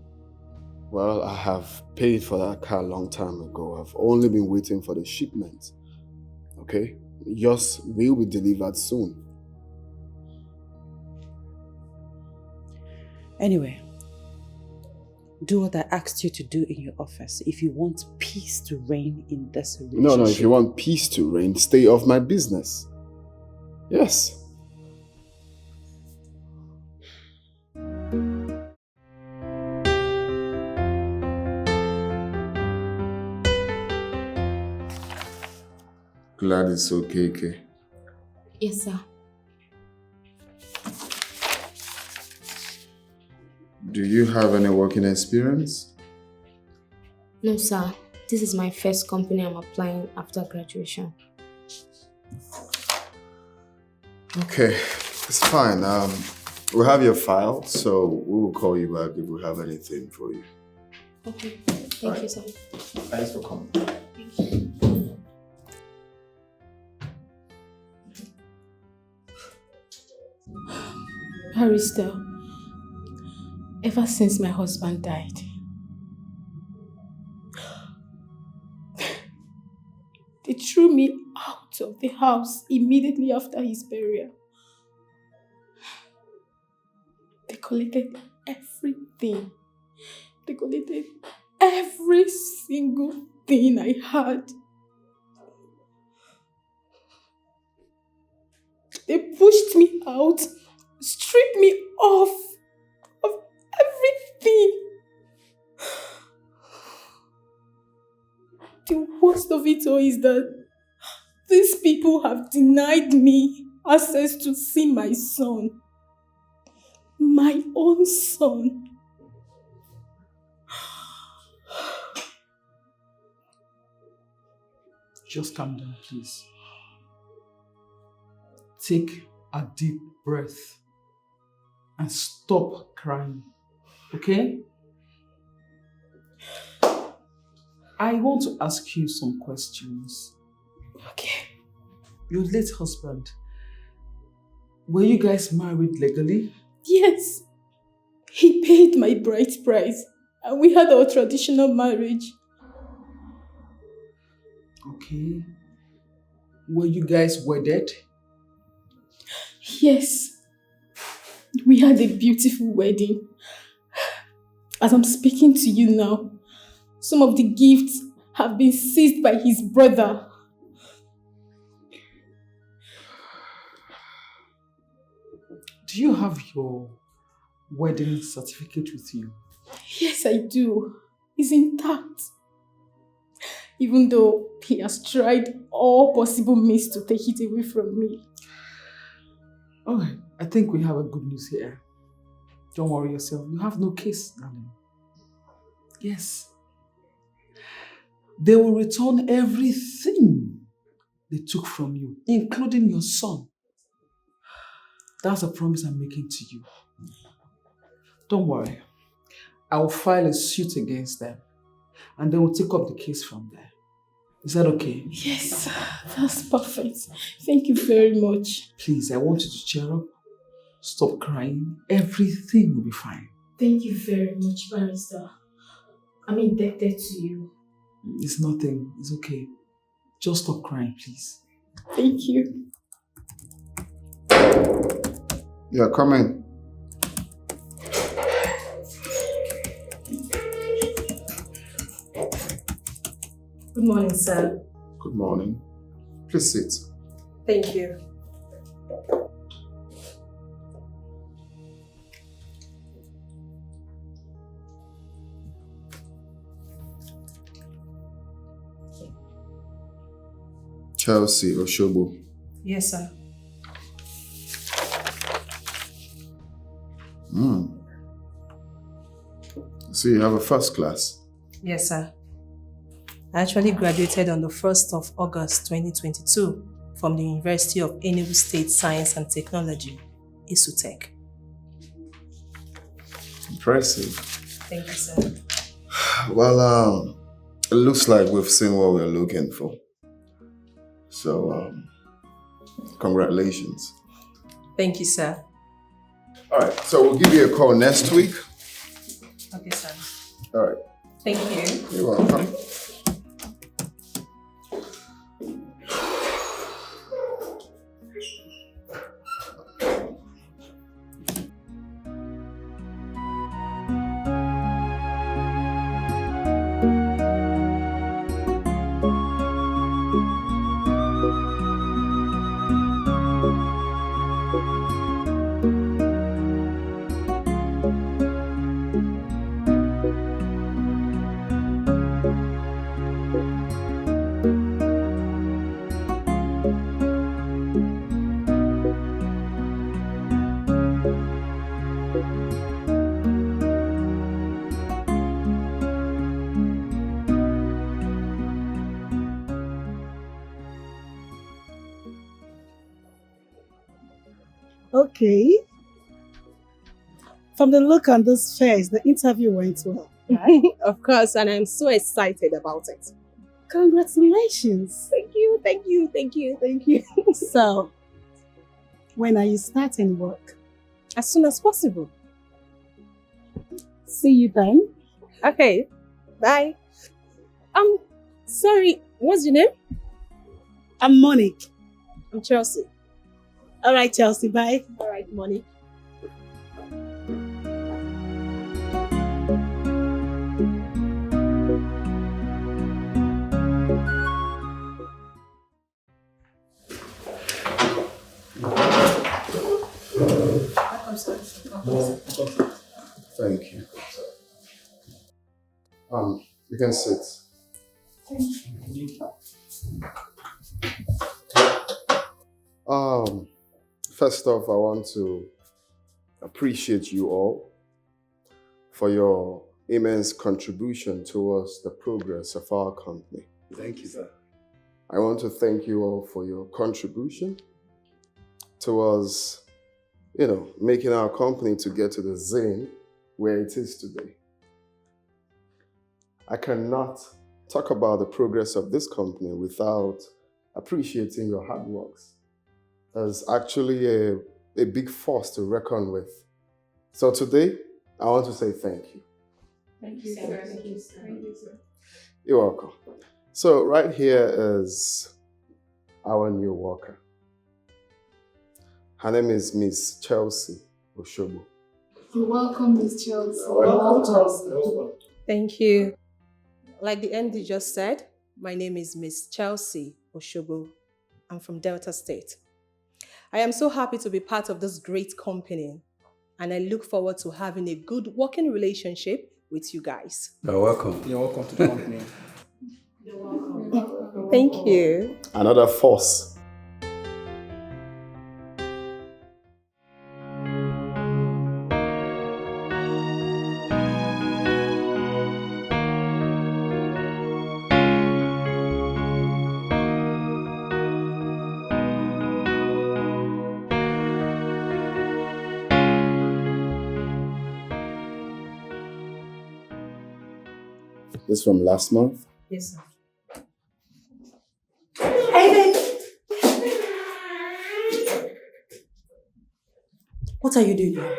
Well, I have paid for that car a long time ago. I've only been waiting for the shipment. Okay? Yours will be delivered soon. Anyway, do what I asked you to do in your office if you want peace to reign in this relationship. No, if you want peace to reign, stay off my business. Yes. Glad it's okay, Kay. Yes, sir. Do you have any working experience? No, sir. This is my first company I'm applying after graduation. Okay, it's fine. We'll have your file, so we will call you back if we have anything for you. Okay. Thank you, sir. Thanks for coming. Thank you. Barrister, ever since my husband died, they threw me out of the house immediately after his burial. They collected everything. They collected every single thing I had. They pushed me out, stripped me off of everything. The worst of it all is that these people have denied me access to see my son. My own son. Just calm down, please. Take a deep breath and stop crying, okay? I want to ask you some questions. Okay. Your late husband, were you guys married legally? Yes. He paid my bride price and we had our traditional marriage. Okay. Were you guys wedded? Yes. We had a beautiful wedding. As I'm speaking to you now, some of the gifts have been seized by his brother. Do you have your wedding certificate with you? Yes, I do. It's intact. Even though he has tried all possible means to take it away from me. Okay, I think we have a good news here. Don't worry yourself. You have no case, darling. Yes. They will return everything they took from you, including your son. That's a promise I'm making to you. Don't worry. I will file a suit against them and they will take up the case from there. Is that okay? Yes, that's perfect. Thank you very much. Please, I want you to cheer up. Stop crying. Everything will be fine. Thank you very much, Barrister. I'm indebted to you. It's nothing. It's okay. Just stop crying, please. Thank you. Yeah, come in. Good morning, sir. Good morning. Please sit. Thank you. Chelsea Oshobo. Yes, sir. So you have a first class? Yes, sir. I actually graduated on the 1st of August 2022 from the University of Enugu State Science and Technology, ISUTEC. Impressive. Thank you, sir. Well, it looks like we've seen what we're looking for. So, congratulations. Thank you, sir. All right, so we'll give you a call next week. Okay, sir. All right. Thank you. You're welcome. Okay. From the look on this face, the interview went well. Right? Of course, and I'm so excited about it. Congratulations. Thank you, thank you, thank you, thank you. So, when are you starting work? As soon as possible. See you then. Okay, bye. Sorry, what's your name? I'm Monique. I'm Chelsea. All right, Chelsea, bye. All right, Monique. Thank you. You can sit. First off, I want to appreciate you all for your immense contribution towards the progress of our company. Thank you, sir. I want to thank you all for your contribution towards, making our company to get to the zone where it is today. I cannot talk about the progress of this company without appreciating your hard works. There's actually a big force to reckon with. So today, I want to say thank you. Thank you, sir. Thank you, sir. Thank you, sir. You're welcome. So right here is our new worker. Her name is Miss Chelsea Oshobo. You're welcome, Miss Chelsea. Welcome. Thank you. Like the MD just said, my name is Miss Chelsea Oshobo. I'm from Delta State. I am so happy to be part of this great company, and I look forward to having a good working relationship with you guys. You're welcome. You're welcome to the company. You're welcome. Thank you. Another force. This from last month? Yes, sir. Hey, What are you doing here?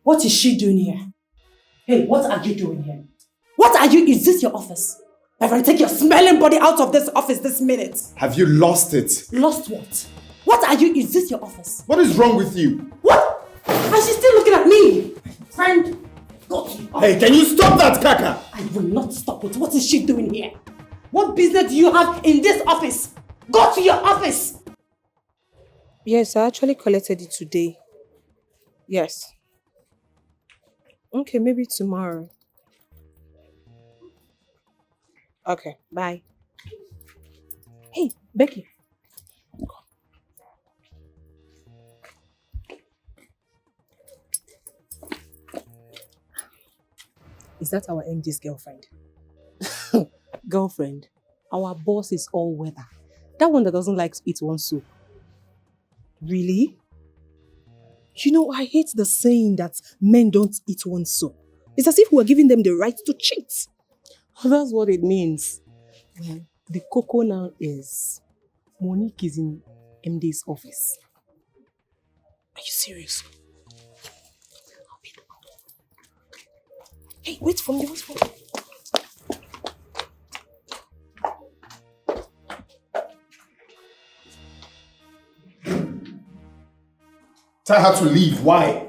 What is she doing here? Hey, what are you doing here? What are you? Is this your office? If I take your smelling body out of this office this minute. Have you lost it? Lost what? What are you? Is this your office? What is wrong with you? What? And she's still looking at me. Friend, go to your office. Hey, can you stop that, Kaka? I will not stop it. What is she doing here? What business do you have in this office? Go to your office. Yes, I actually collected it today. Yes. Okay, maybe tomorrow. Okay, bye. Hey, Becky. Is that our MD's girlfriend? Girlfriend, our boss is all weather. That one that doesn't like to eat one soup. Really? You know, I hate the saying that men don't eat one soup. It's as if we're giving them the right to cheat. That's what it means. Well, the cocoa now is Monique is in MD's office. Are you serious? Hey, wait for me, wait for me. Tell her to leave. Why?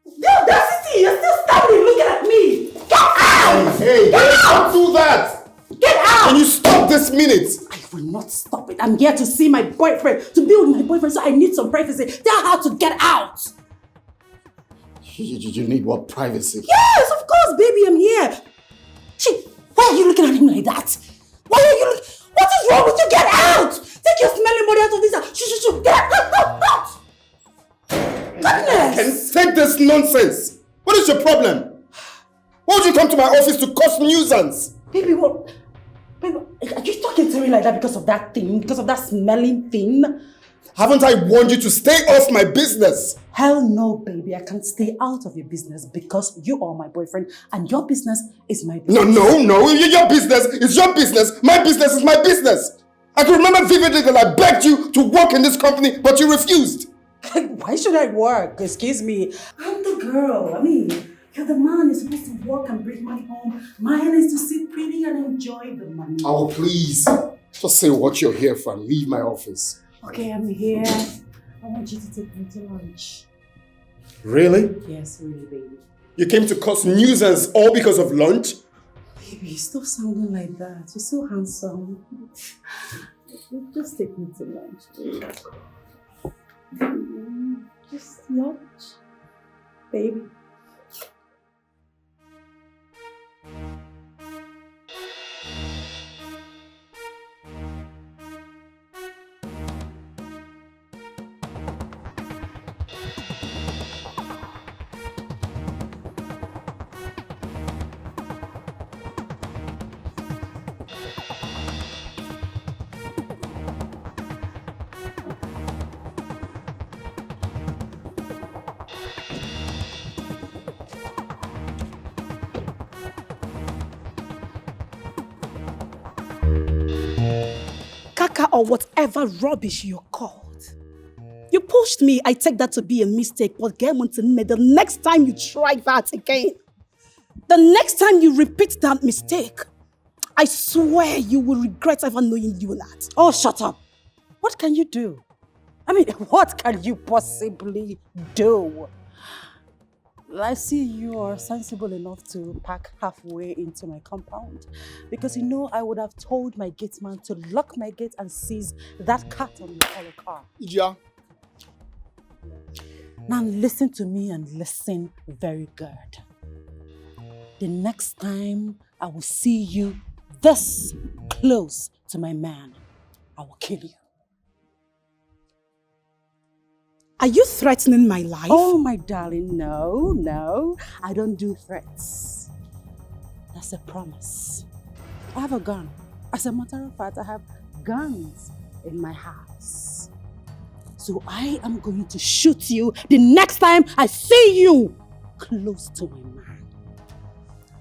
The audacity! You're still standing looking at me! Get out! Hey, don't do that! Get out! Can you stop this minute? I will not stop it. I'm here to see my boyfriend, to be with my boyfriend, so I need some privacy. Tell her to get out! You need what privacy? Yes, of course, baby, I'm here. Why are you looking at him like that? Why are you What is wrong with you? Get out! Take your smelling body out of this house. Shoo! Get out! Goodness! Take this nonsense. What is your problem? Why would you come to my office to cause nuisance? Baby, what? Baby, are you talking to me like that because of that thing? Because of that smelling thing? Haven't I warned you to stay off my business? Hell no, baby. I can't stay out of your business because you are my boyfriend and your business is my business. No. Your business is your business. My business is my business. I can remember vividly that I begged you to work in this company, but you refused. Why should I work? Excuse me. I'm the girl. I mean, you're the man. You're supposed to work and bring money home. Mine is to sit pretty and enjoy the money. Oh, please. Just say what you're here for and leave my office. Okay, I'm here. I want you to take me to lunch. Really? Yes, really, baby. You came to cause nuisance all because of lunch? Baby, stop sounding like that. You're so handsome. Just take me to lunch, baby. Just lunch, baby. Or whatever rubbish you're called. You pushed me, I take that to be a mistake, but get one to know the next time you try that again, the next time you repeat that mistake, I swear you will regret ever knowing you that. Oh, shut up. What can you do? I mean, what can you possibly do? I see you are sensible enough to park halfway into my compound because you know I would have told my gate man to lock my gate and seize that cat on your color car. Yeah. Now listen to me and listen very good. The next time I will see you this close to my man, I will kill you. Are you threatening my life? Oh, my darling, no. I don't do threats. That's a promise. I have a gun. As a matter of fact, I have guns in my house. So I am going to shoot you the next time I see you close to my man.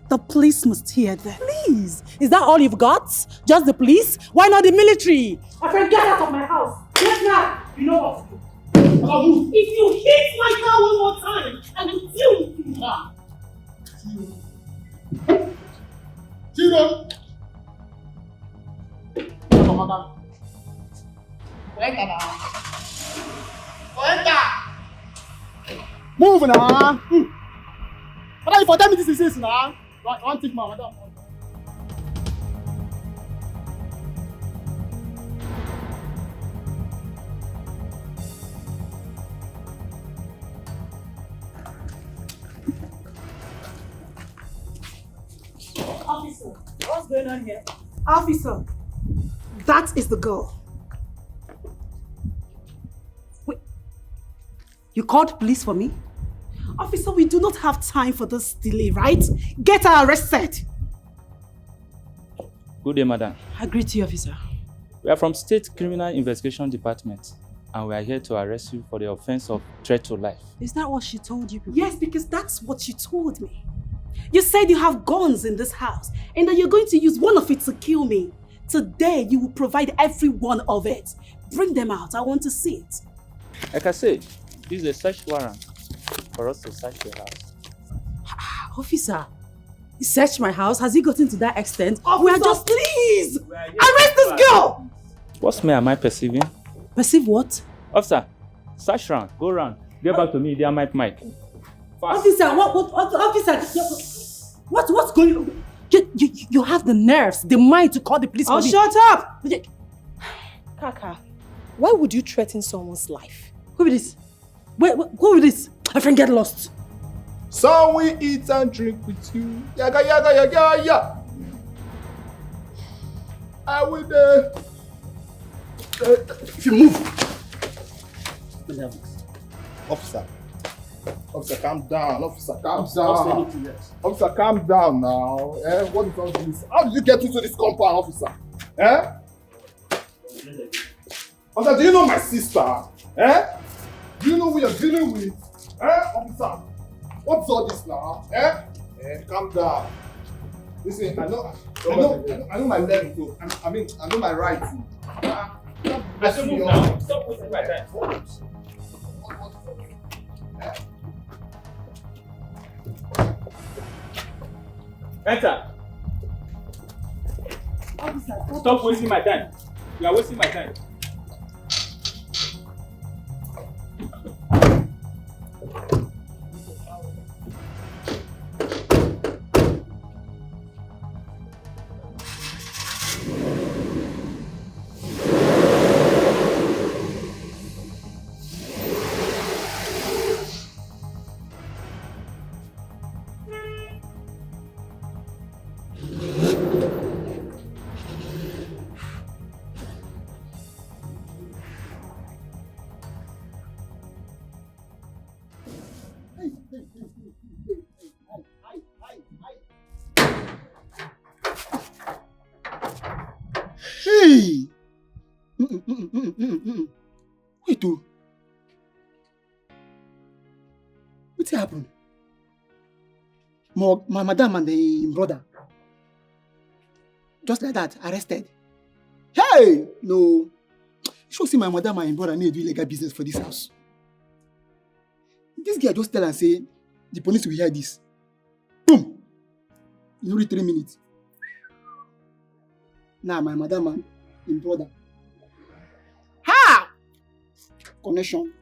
The police must hear that. Please, is that all you've got? Just the police? Why not the military? My friend, get out of my house. Get out. You know what? If you hit my car one more time, I will deal with you now. Children! Move now! But if I tell me this is now, one thing, man. Officer, what's going on here? Officer, that is the girl. Wait, you called police for me? Officer, we do not have time for this delay, right? Get her arrested. Good day, madam. I greet you, officer. We are from State Criminal Investigation Department, and we are here to arrest you for the offense of threat to life. Is that what she told you people? Yes, because that's what you told me. You said you have guns in this house and that you're going to use one of it to kill me. Today, you will provide every one of it. Bring them out. I want to see it. Like I said, this is a search warrant for us to search your house. Officer, he searched my house. Has he gotten to that extent? Officer, we are just... please! Arrest this girl! What smell am I perceiving? Perceive what? Officer, search round, go round. Get back to me, dear Mike. Fast. Officer, officer, what's going on? You have the nerves, the mind to call the police. Oh, shut up! Kaka, why would you threaten someone's life? Who is this? Who is this? My friend get lost. So we eat and drink with you. Yaga, yaga, yaga, yaga. I will if you move. Officer, calm down. Officer, calm down. Officer, calm down now. What is all this? How did you get into this compound, officer? Officer, do you know my sister? Do you know who you're dealing with? Officer, what's all this now? Calm down. Listen, I know my left too. I know my right too. I should move now. Stop wasting my time. Enter. Stop wasting my time. You are wasting my time. Hey! Wait, oh. What happened? My madam and the brother. Just like that, arrested. Hey! No. You should see my madam and brother need to do illegal business for this house. This guy just tell and say, the police will hear this. Boom! In only 3 minutes. Now my madam and him brother. Ha! Connection.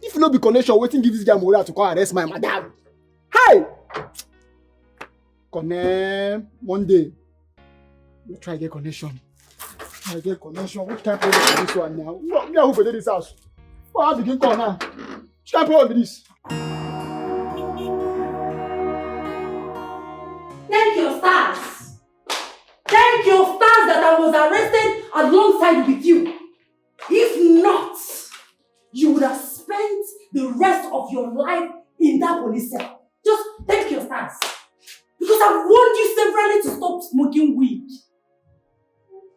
If no be connection, waiting give this guy morale to come arrest my madam. Hey! Connect Monday. We'll try get connection. What kind of problem is this one now? Me who for this house? What begin call now? Which kind of problem is this? Thank your stars. Thank your stars that I was arrested alongside with you. If not, you would have spent the rest of your life in that police cell. Just thank your stars. Because I've warned you severally to stop smoking weed.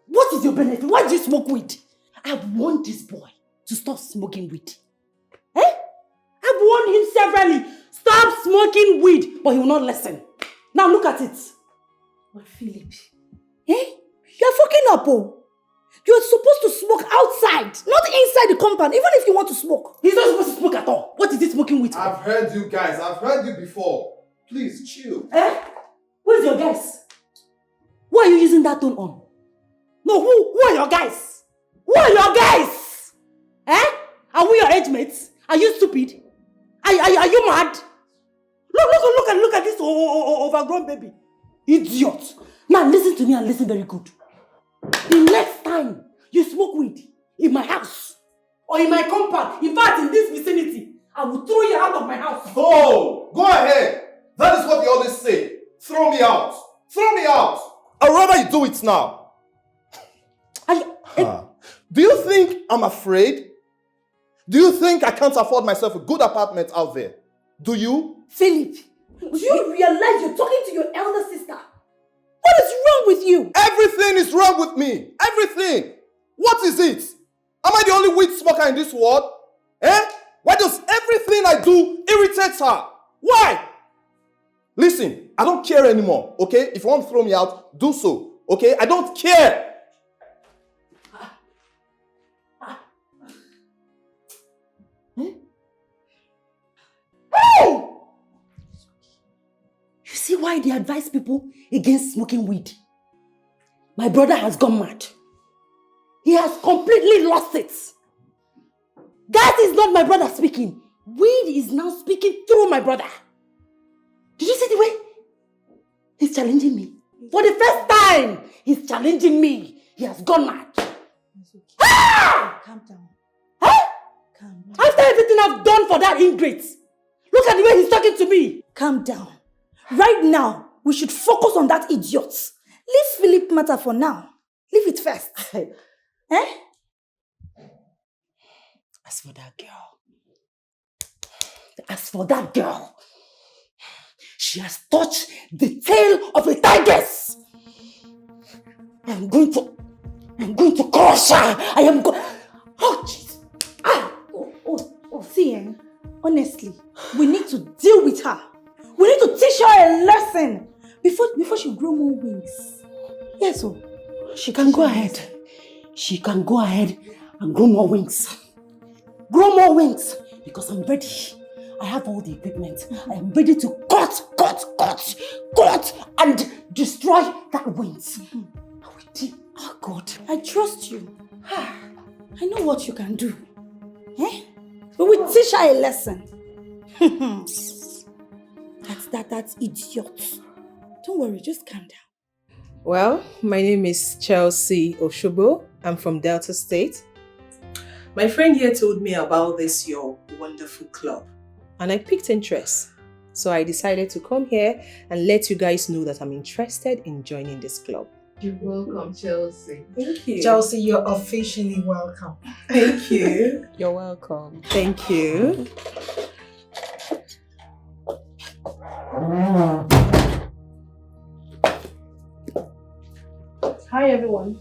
What is your benefit? Why do you smoke weed? I've warned this boy to stop smoking weed. I've warned him severally. Stop smoking weed. But he will not listen. Now look at it. But Philip, you're fucking up, oh. You're supposed to smoke outside, not inside the compound, even if you want to smoke. He's not supposed to smoke at all. What is he smoking with? I've heard you guys. I've heard you before. Please, chill. Where's your guys? Why are you using that tone on? No, who are your guys? Who are your guys? Are we your age mates? Are you stupid? Are you mad? Look at this overgrown baby. Idiot. Now listen to me and listen very good. The next time you smoke weed in my house or in my compound, in fact in this vicinity, I will throw you out of my house. Oh, go ahead. That is what they always say. Throw me out. Throw me out. I'd rather you do it now. Do you think I'm afraid? Do you think I can't afford myself a good apartment out there? Do you? Philip, Do you realize you're talking to your elder sister? What is wrong with you? Everything is wrong with me. Everything. What is it? Am I the only weed smoker in this world? Eh? Why does everything I do irritate her? Why? Listen, I don't care anymore, okay? If you want to throw me out, do so, okay? I don't care. Hey! You see why they advise people against smoking weed? My brother has gone mad. He has completely lost it. That is not my brother speaking. Weed is now speaking through my brother. Did you see the way he's challenging me? For the first time, he's challenging me. He has gone mad. Ah! Calm down. Huh? Calm down. After everything I've done for that ingrate, look at the way he's talking to me. Calm down. Right now, we should focus on that idiot. Leave Philip matter for now. Leave it first. Eh? As for that girl, she has touched the tail of a tigress. I'm going to crush her. I am going. Oh, jeez. See, honestly, we need to deal with her. We need to teach her a lesson before she grow more wings. Yes, so she can go ahead. She can go ahead and grow more wings. Grow more wings because I'm ready. I have all the equipment. I am ready to cut and destroy that wings. Oh God, I trust you. I know what you can do. Eh? We will teach her a lesson. That's idiot. Don't worry, just calm down. Well, my name is Chizzy Alichi. I'm from Delta State. My friend here told me about this your wonderful club, and I picked interest. So I decided to come here and let you guys know that I'm interested in joining this club. You're welcome, Chizzy. Thank you. Chizzy, you're officially welcome. Thank you. You're welcome. Thank you. Hi, everyone.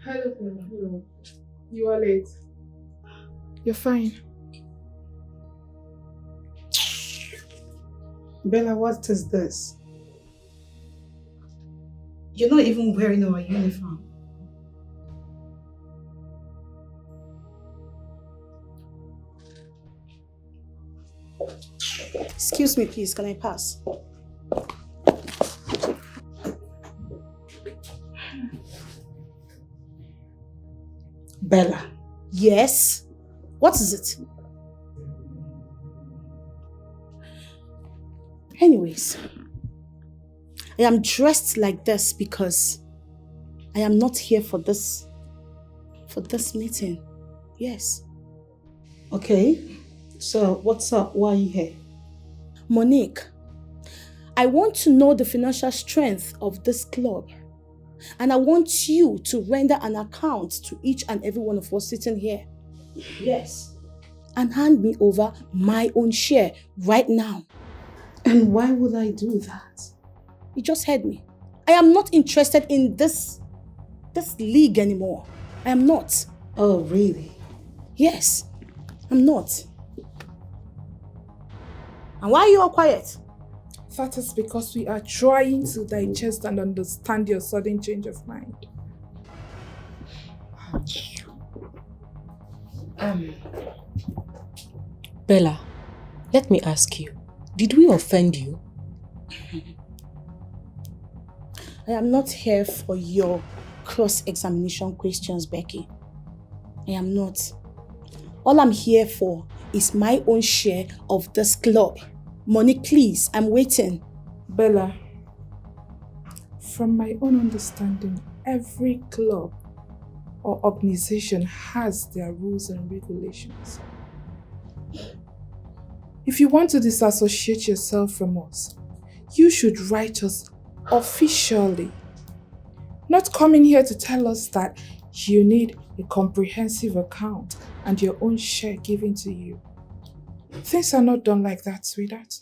Hello. You are late. You're fine. Bella, what is this? You're not even wearing our uniform. Excuse me, please. Can I pass? Bella. Yes? What is it? Anyways, I am dressed like this because I am not here for this meeting. Yes. Okay. So what's up? Why are you here? Monique, I want to know the financial strength of this club. And I want you to render an account to each and every one of us sitting here. Yes. And hand me over my own share right now. And why would I do that? You just heard me. I am not interested in this league anymore. I am not. Oh, really? Yes, I'm not. And why are you all quiet? That is because we are trying to digest and understand your sudden change of mind. Bella, let me ask you, did we offend you? I am not here for your cross-examination questions, Becky. I am not. All I'm here for is my own share of this club. Monique, please, I'm waiting. Bella, from my own understanding, every club or organization has their rules and regulations. If you want to disassociate yourself from us, you should write us officially. Not coming here to tell us that you need a comprehensive account and your own share given to you. Things are not done like that, sweetheart.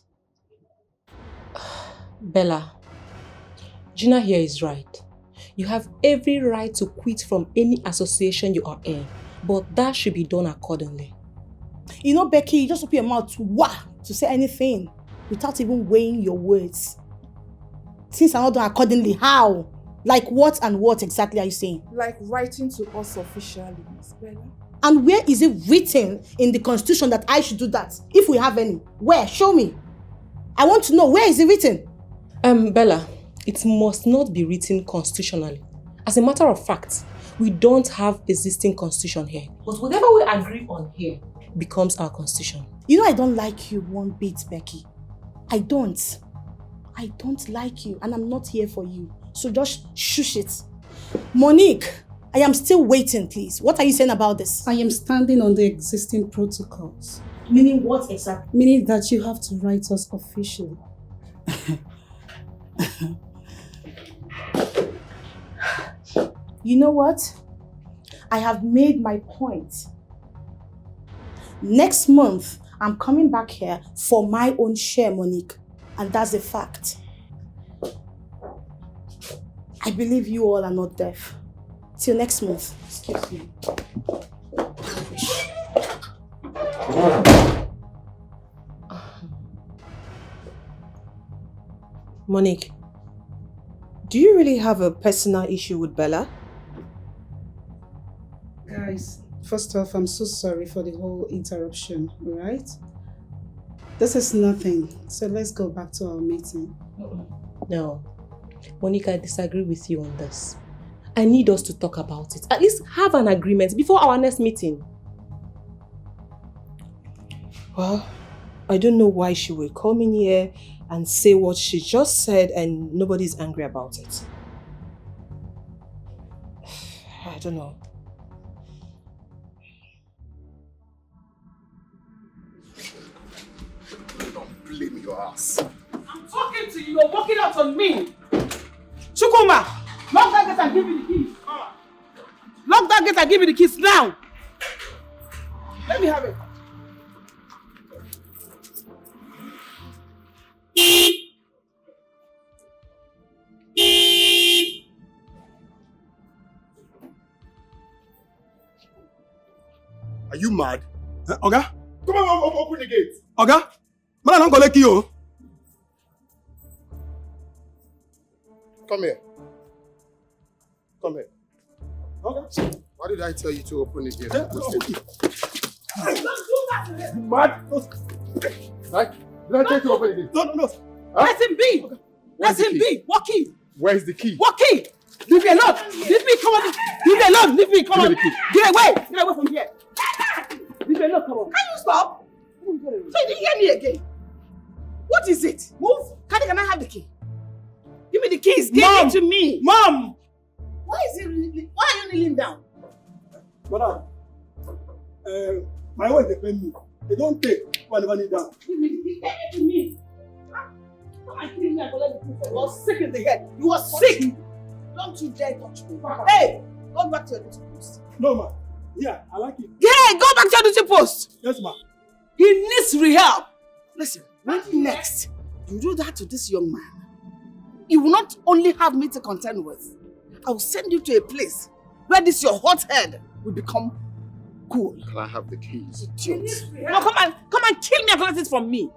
Bella, Gina here is right. You have every right to quit from any association you are in, but that should be done accordingly. You know, Becky, you just open your mouth to say anything without even weighing your words. Since I'm not done accordingly, how? Like what and what exactly are you saying? Like writing to us officially, Miss Bella. And where is it written in the constitution that I should do that? If we have any. Where? Show me. I want to know, where is it written? Bella, it must not be written constitutionally. As a matter of fact, we don't have existing constitution here. But whatever we agree on here becomes our constitution. You know I don't like you one bit, Becky. I don't like you and I'm not here for you. So just shush it. Monique, I am still waiting, please. What are you saying about this? I am standing on the existing protocols. Meaning what exactly? Meaning that you have to write us officially. You know what? I have made my point. Next month, I'm coming back here for my own share, Monique. And that's a fact. I believe you all are not deaf. Till next month. Excuse me. Monique, do you really have a personal issue with Bella? Guys, first off, I'm so sorry for the whole interruption, alright? This is nothing, so let's go back to our meeting. No. Monique, I disagree with you on this. I need us to talk about it. At least have an agreement before our next meeting. Well, I don't know why she will come in here and say what she just said and nobody's angry about it. I don't know. Don't blame your ass. I'm talking to you, you're walking out on me. Chukuma, lock that gate and give me the keys. Lock that gate and give me the keys now. Let me have it. Are you mad? Oga? Come on, open the gate. Oga? Man, I don't go like you. Come here. Come here. Okay. Why did I tell you to open the gate? Don't do that. You mad? Right? Did I tell you to open the gate? No. Huh? Let him be. Okay. Let him be. Walk in. Where's the key? Walk in. Leave me alone. Leave me. Come on. Leave me alone. Leave me. Come on. Get away. Get away from here. Leave me alone. Come on. Can you stop? So you didn't hear me again. What is it? Move. Can I have the key? Give me the keys. Give it to me. Mom. Why are you kneeling down? Madam, my wife depend me. They don't take when I kneel down. Give me the key. Give it to me. Come and kill me and collect the key. You are sick in the head. You are sick. Don't you dare touch me. Hey, go back to your duty post. No, ma. Yeah, I like it. Yeah, go back to your duty post. Yes, ma. He needs rehab. Listen, when next you do that to this young man, you will not only have me to contend with, I will send you to a place where this your hot head will become cool. Can I have the keys? No, come and kill me and collect it from me.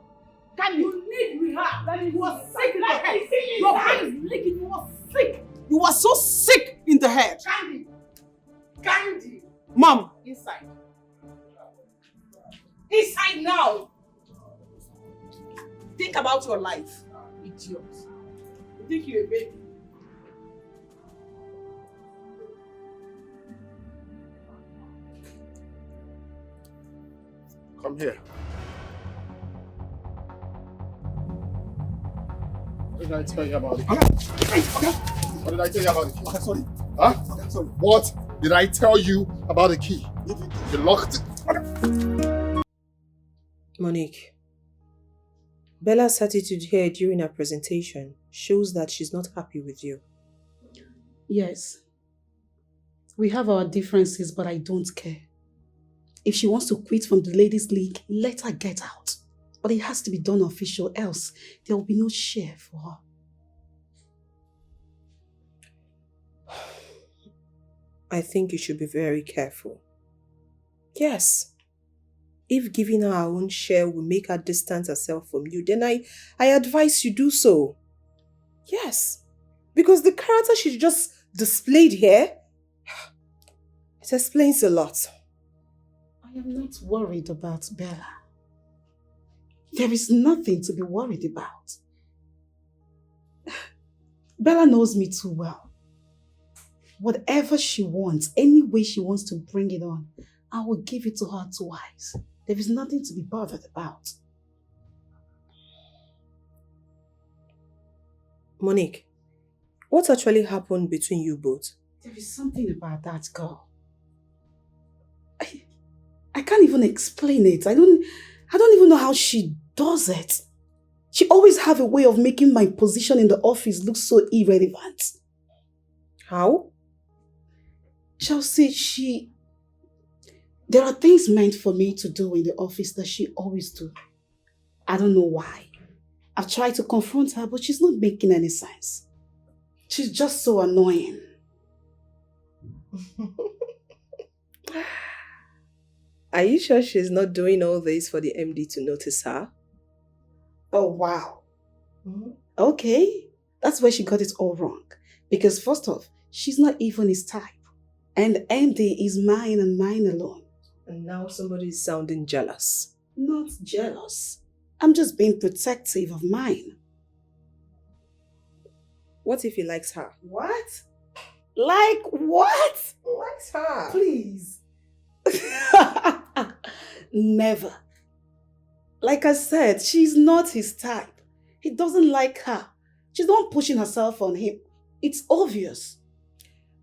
Can you? You need rehab. You are sick in the head. Your brain is leaking. You are sick. You are so sick in the head. Candy. Mom. Inside. Inside now. Think about your life, idiot. You think you're a baby? Come here. What did I tell you about it? Okay. What did I tell you about the key? Okay, sorry. Huh? Okay, sorry. What did I tell you about the key? You locked it. Okay. Monique, Bella's attitude here during her presentation shows that she's not happy with you. Yes. We have our differences, but I don't care. If she wants to quit from the ladies' league, let her get out. But it has to be done official, else there will be no share for her. I think you should be very careful. Yes. If giving her her own share will make her distance herself from you, then I advise you do so. Yes. Because the character she just displayed here, it explains a lot. I am not worried about Bella. There is nothing to be worried about. Bella knows me too well. Whatever she wants, any way she wants to bring it on, I will give it to her twice. There is nothing to be bothered about. Monique, what actually happened between you both? There is something about that girl. I can't even explain it. I don't even know how she does it. She always have a way of making my position in the office look so irrelevant. How? Chelsea, there are things meant for me to do in the office that she always do. I don't know why. I've tried to confront her, but she's not making any sense. She's just so annoying. Are you sure she's not doing all this for the MD to notice her? Oh, wow. Okay. That's where she got it all wrong. Because first off, she's not even his type. And MD is mine and mine alone. And now somebody is sounding jealous. Not jealous. I'm just being protective of mine. What if he likes her? What? Like what? Likes her. Please. Never. Like I said, she's not his type. He doesn't like her. She's not pushing herself on him. It's obvious.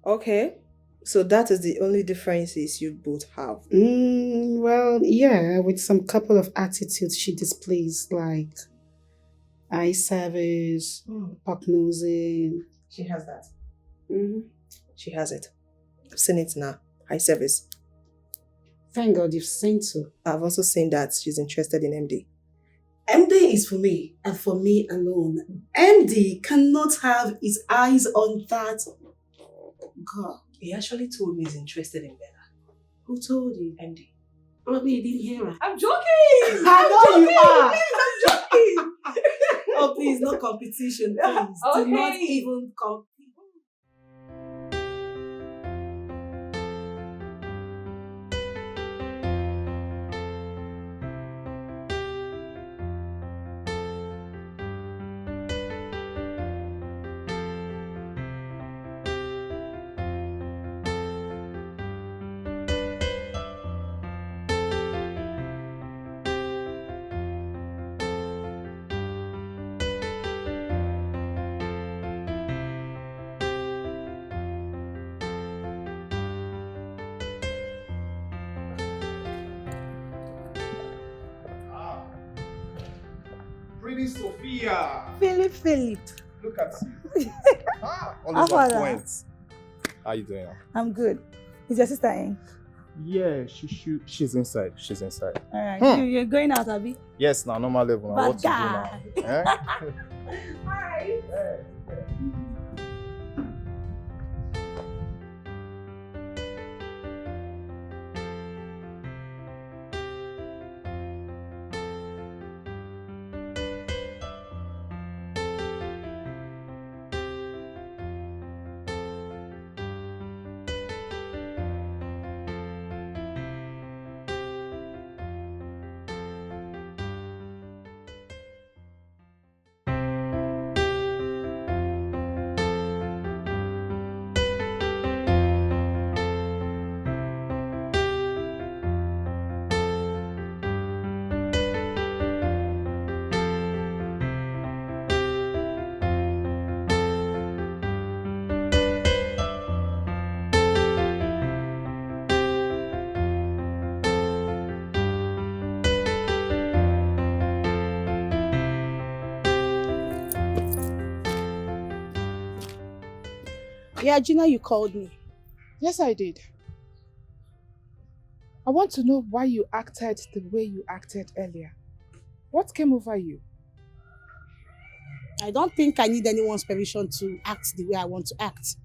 Okay. So that is the only differences you both have. Well, yeah, with some couple of attitudes she displays, like eye service, puck nosing. She has that. She has it. I've seen it now. Eye service. Thank God you've seen so. I've also seen that she's interested in MD. MD is for me, and for me alone. MD cannot have his eyes on that girl. He actually told me he's interested in Bella. Who told you? MD. Probably you didn't hear her. I'm joking! I know you are! Please, I'm joking! Oh, please, no competition, please. Okay. Do not even compete. Pretty Sophia. Philip. Look at you. Always How on are point. How you doing? I'm good. Is your sister in? Yeah, she's inside. She's inside. Alright. You're going out, Abby? Yes, now normal level. Now Bad what to do guy. now? Eh? Hi. Yeah, Gina, you called me. Yes, I did. I want to know why you acted the way you acted earlier. What came over you? I don't think I need anyone's permission to act the way I want to act.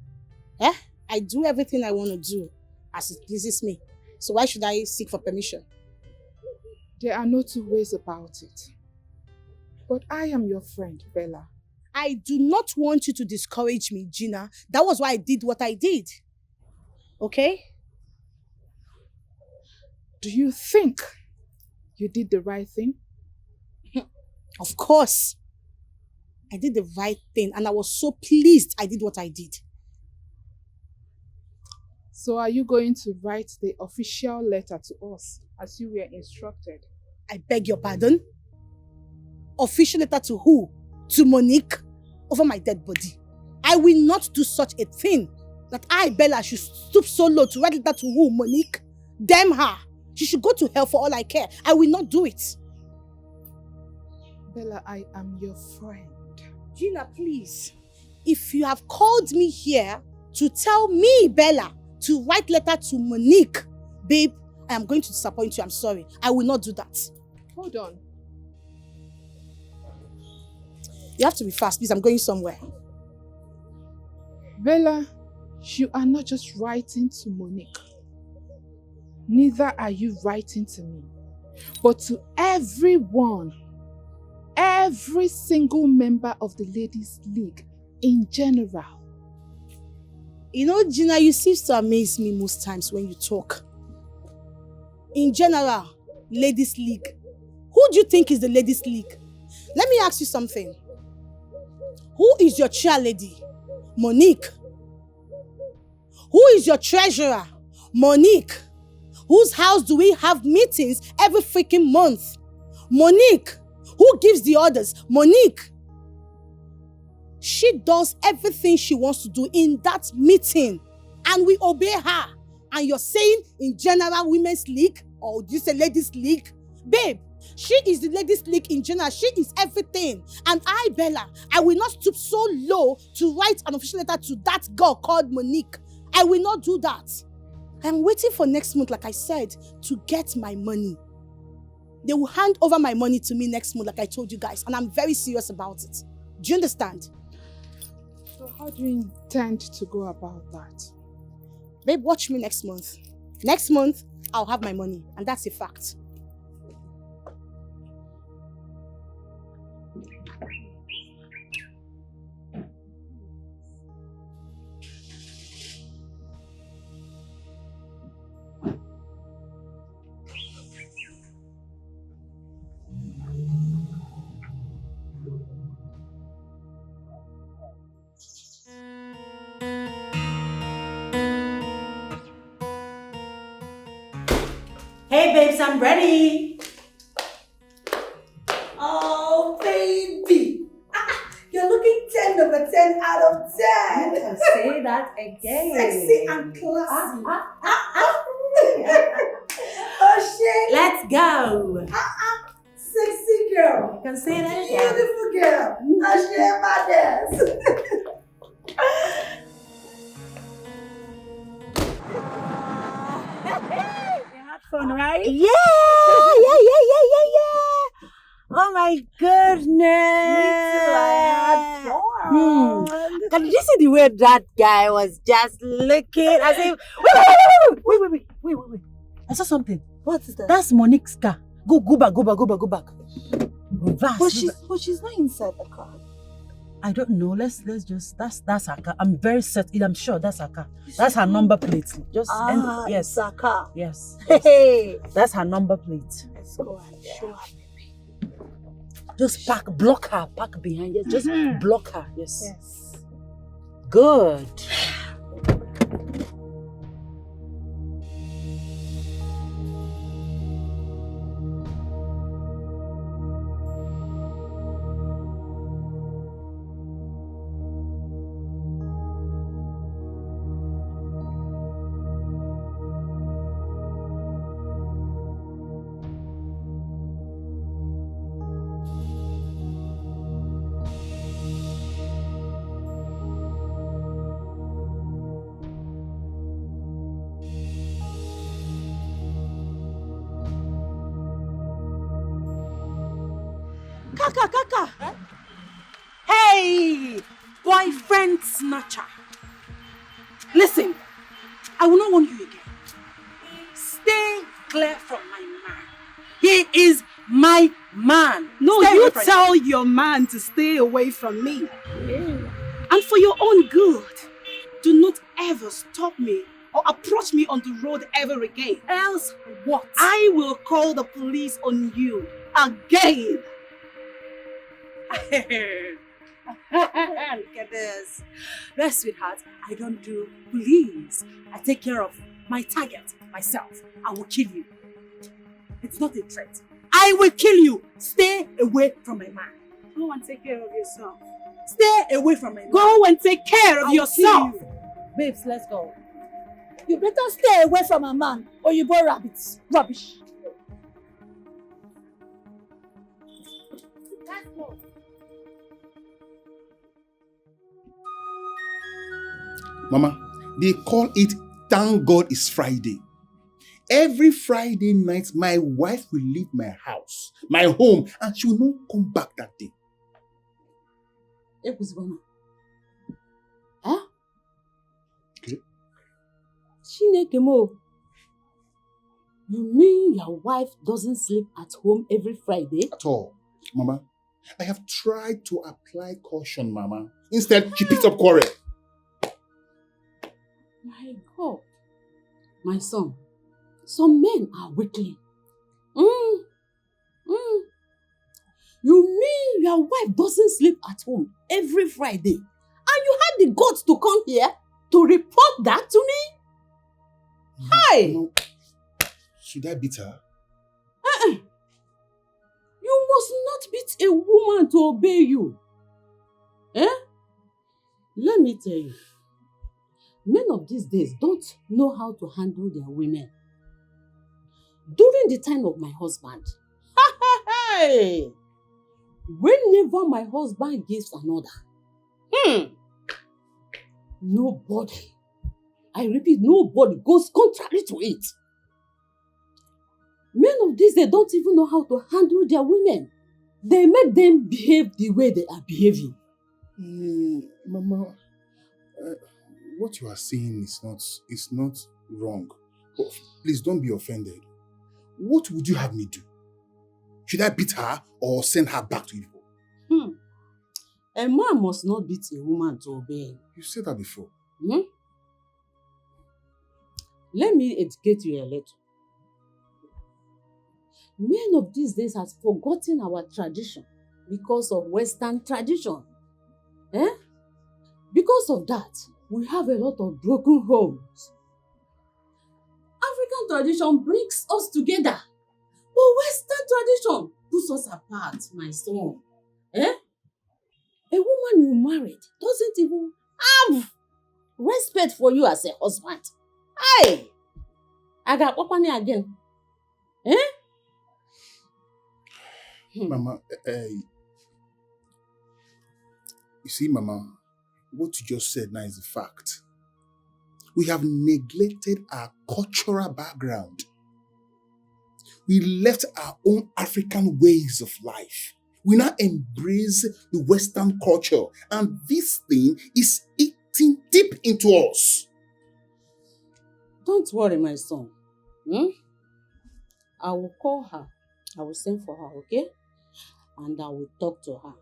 Eh? I do everything I want to do as it pleases me. So why should I seek for permission? There are no two ways about it. But I am your friend, Bella. I do not want you to discourage me, Gina. That was why I did what I did. Okay? Do you think you did the right thing? Of course. I did the right thing and I was so pleased I did what I did. So are you going to write the official letter to us as you were instructed? I beg your pardon? Official letter to who? To Monique? Over my dead body. I will not do such a thing. That I, Bella, should stoop so low to write letter to who? Monique? Damn her. She should go to hell for all I care. I will not do it. Bella, I am your friend. Gina, please. If you have called me here to tell me, Bella, to write letter to Monique, babe, I am going to disappoint you. I'm sorry. I will not do that. Hold on. You have to be fast, please. I'm going somewhere. Bella, you are not just writing to Monique. Neither are you writing to me. But to everyone. Every single member of the Ladies' League in general. You know, Gina, you seem to amaze me most times when you talk. In general, Ladies' League. Who do you think is the Ladies' League? Let me ask you something. Who is your chairlady? Monique. Who is your treasurer? Monique. Whose house do we have meetings every freaking month? Monique. Who gives the orders? Monique. She does everything she wants to do in that meeting. And we obey her. And you're saying in general women's league? Or do you say ladies league? Babe, she is the ladies league in general. She is everything. And I, Bella, I will not stoop so low to write an official letter to that girl called Monique. I will not do that. I'm waiting for next month, like I said, to get my money. They will hand over my money to me next month, like I told you guys. And I'm very serious about it. Do you understand? So how do you intend to go about that? Babe, watch me next month. Next month, I'll have my money. And that's a fact. Hey babes, I'm ready. Oh, baby. You're looking 10 over 10 out of 10. You can say that again. Sexy and classy. Oh, shit. Let's go. Sexy girl. You can say that again. Beautiful girl. Oh, shit, my dance. Fun, right? Yeah. Oh my goodness. Me too, I had fun. Can you see the way that guy was just looking as if wait. I saw something. What is that? That's Monique's car. Go back. Reverse. But she's not inside the car. I don't know. Let's just that's her car. I'm very certain. I'm sure that's her car. That's her number plate. Just yes. It's her car. Yes. Hey. That's her number plate. Let's go and show her, baby. Just block her, park behind. Yes. Just block her. Yes. Good. Kaka! Hey, boyfriend snatcher. Listen, I will not warn you again. Stay clear from my man. He is my man. No, Stay you away from tell your man to stay away from me. And for your own good, do not ever stop me or approach me on the road ever again. Else what? I will call the police on you again. Look at this. Well, sweetheart, I don't do police. I take care of my target, myself. I will kill you. It's not a threat. I will kill you. Stay away from my man. Go and take care of yourself. Stay away from my man. Go and take care of yourself. Babes, let's go. You better stay away from a man or you borrow rabbits. Rubbish. Let's go. Mama, they call it Thank God It's Friday. Every Friday night, my wife will leave my house, my home, and she will not come back that day. Huh? Okay. Chineke mo. You mean your wife doesn't sleep at home every Friday? At all. Mama, I have tried to apply caution, Mama. Instead, she picks up quarrel. My God. My son, some men are weakling. You mean your wife doesn't sleep at home every Friday? And you had the guts to come here to report that to me? Hi! No. Should I beat her? You must not beat a woman to obey you. Let me tell you, men of these days don't know how to handle their women. During the time of my husband, whenever my husband gives an order, nobody, I repeat, nobody goes contrary to it. Men of these days don't even know how to handle their women. They make them behave the way they are behaving. Mama, what you are saying is not wrong. But please don't be offended. What would you have me do? Should I beat her or send her back to Igbo? A man must not beat a woman to obey him. You said that before. Let me educate you a little. Men of these days have forgotten our tradition because of Western tradition. Because of that, we have a lot of broken homes. African tradition brings us together, but Western tradition puts us apart, my son. A woman you married doesn't even have respect for you as a husband. Hey! I got Papani again. Mama, you see, Mama, what you just said now is a fact. We have neglected our cultural background. We left our own African ways of life. We now embrace the Western culture, and this thing is eating deep into us. Don't worry, my son. I will call her. I will send for her, okay? And I will talk to her.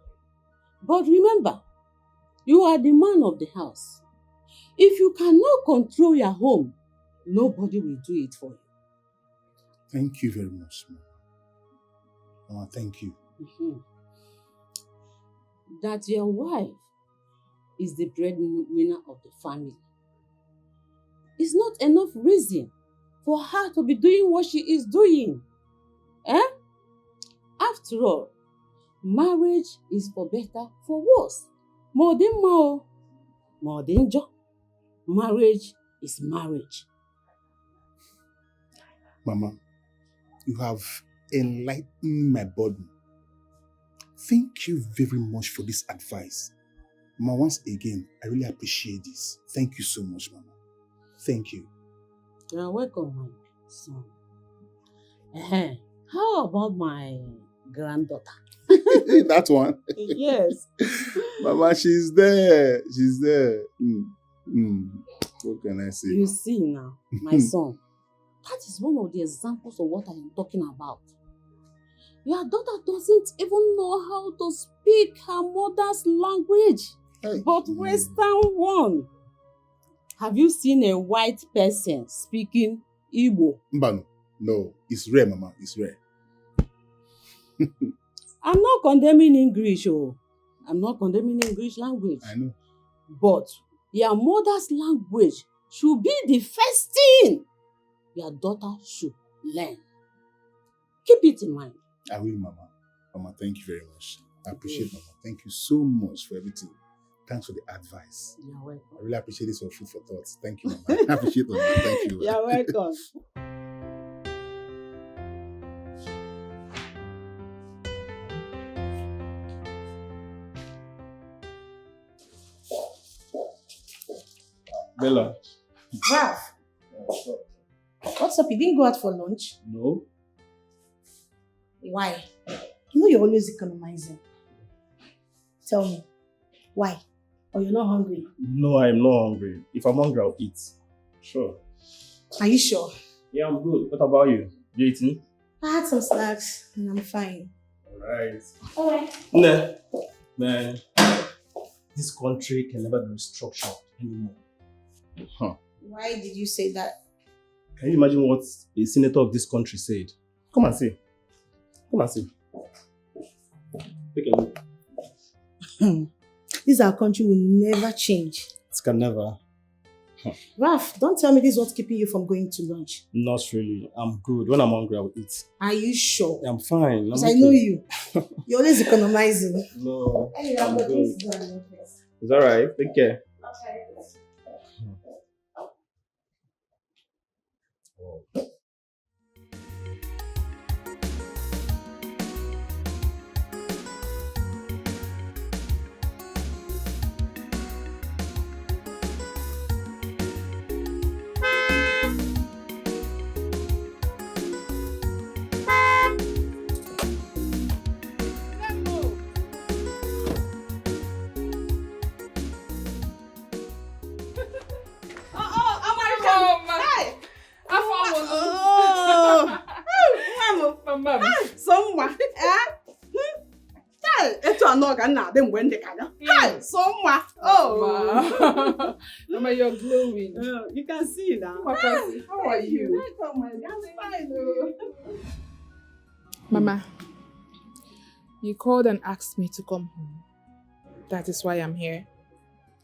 But remember, you are the man of the house. If you cannot control your home, nobody will do it for you. Thank you very much, Mama. Mama, thank you. That your wife is the breadwinner of the family is not enough reason for her to be doing what she is doing. After all, marriage is for better, for worse. More than more, more than job. Marriage is marriage. Mama, you have enlightened my burden. Thank you very much for this advice. Mama, once again, I really appreciate this. Thank you so much, Mama. Thank you. You're welcome, my son. How about my granddaughter? That one. Yes. Mama, she's there. She's there. What can I say? You see now, my son, that is one of the examples of what I am talking about. Your daughter doesn't even know how to speak her mother's language, but Western one. Have you seen a white person speaking Igbo? Mbano. No, it's rare, Mama. It's rare. I'm not condemning English, I'm not condemning English language. I know. But your mother's language should be the first thing your daughter should learn. Keep it in mind. I will, Mama. Mama, thank you very much. I appreciate Mama. Thank you so much for everything. Thanks for the advice. You're welcome. I really appreciate this for food for thoughts. Thank you, Mama. I appreciate Mama. Thank you. You're welcome. Bella. Ralph, what's up? You didn't go out for lunch? No. Why? You know you're always economizing. Tell me, why? Or you're not hungry? No, I'm not hungry. If I'm hungry, I'll eat. Sure. Are you sure? Yeah, I'm good. What about you? You eating? I had some snacks and I'm fine. Alright. Alright. Nah. Man, this country can never be restructured anymore. Huh. Why did you say that? Can you imagine what a senator of this country said? Come and see. Come and see. Take a look. This our country will never change. It can never. Ralph, don't tell me this is what's keeping you from going to lunch. Not really. I'm good. When I'm hungry, I'll eat. Are you sure? I'm fine. Because I know you. You're always economizing. No. Anyway, I'm but good. this is done. It's alright. Take care. Mama, you're glowing. You can see now. How are you? Mama, you called and asked me to come home. That is why I'm here.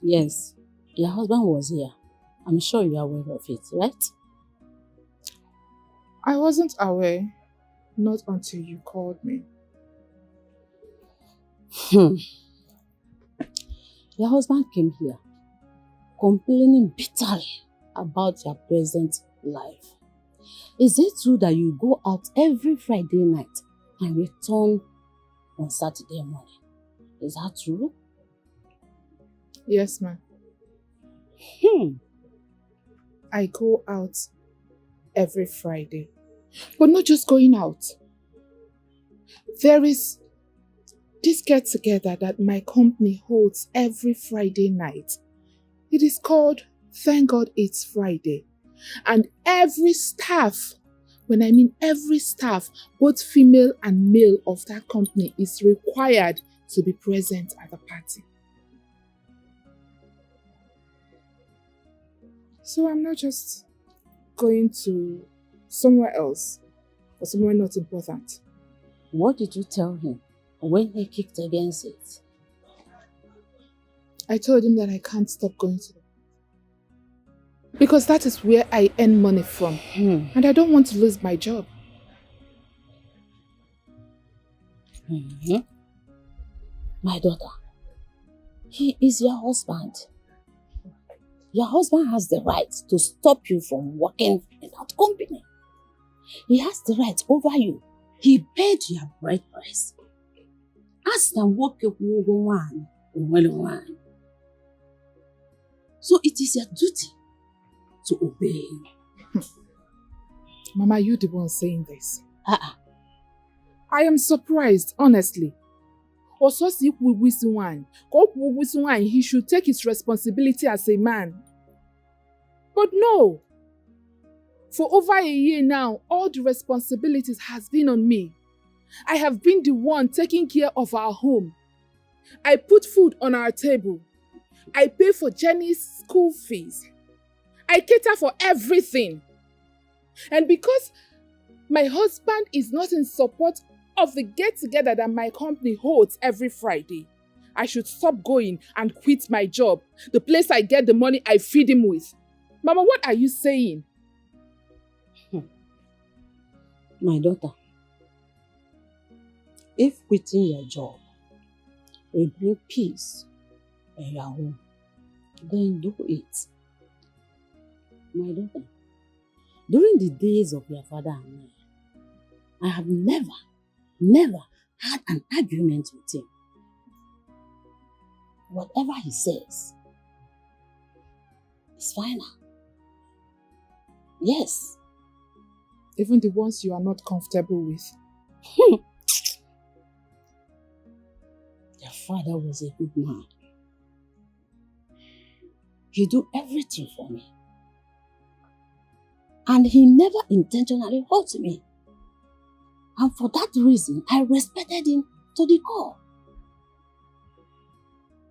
Yes, your husband was here. I'm sure you are aware of it, right? I wasn't aware, not until you called me. Your husband came here complaining bitterly about your present life. Is it true that you go out every Friday night and return on Saturday morning? Is that true? Yes, ma'am. I go out every Friday. But not just going out. There is this get-together that my company holds every Friday night. It is called Thank God It's Friday. And every staff, when I mean every staff, both female and male of that company is required to be present at the party. So I'm not just going to somewhere else or somewhere not important. What did you tell him when he kicked against it? I told him that I can't stop going to them. Because that is where I earn money from. And I don't want to lose my job. My daughter, he is your husband. Your husband has the right to stop you from working in that company. He has the right over you. He paid your bride price. Ask them what you want. So it is your duty to obey him. Mama, you the one saying this. I am surprised, honestly. Ososi Wisiwan, he should take his responsibility as a man. But no. For over a year now, all the responsibilities has been on me. I have been the one taking care of our home. I put food on our table. I pay for Jenny's school fees. I cater for everything. And because my husband is not in support of the get-together that my company holds every Friday, I should stop going and quit my job, the place I get the money I feed him with. Mama, what are you saying? My daughter, if quitting your job will bring peace in your home, then do it. My daughter, during the days of your father and I have never had an argument with him. Whatever he says is final. Yes. Even the ones you are not comfortable with. Your father was a good man. He do everything for me. And he never intentionally hurt me. And for that reason, I respected him to the core.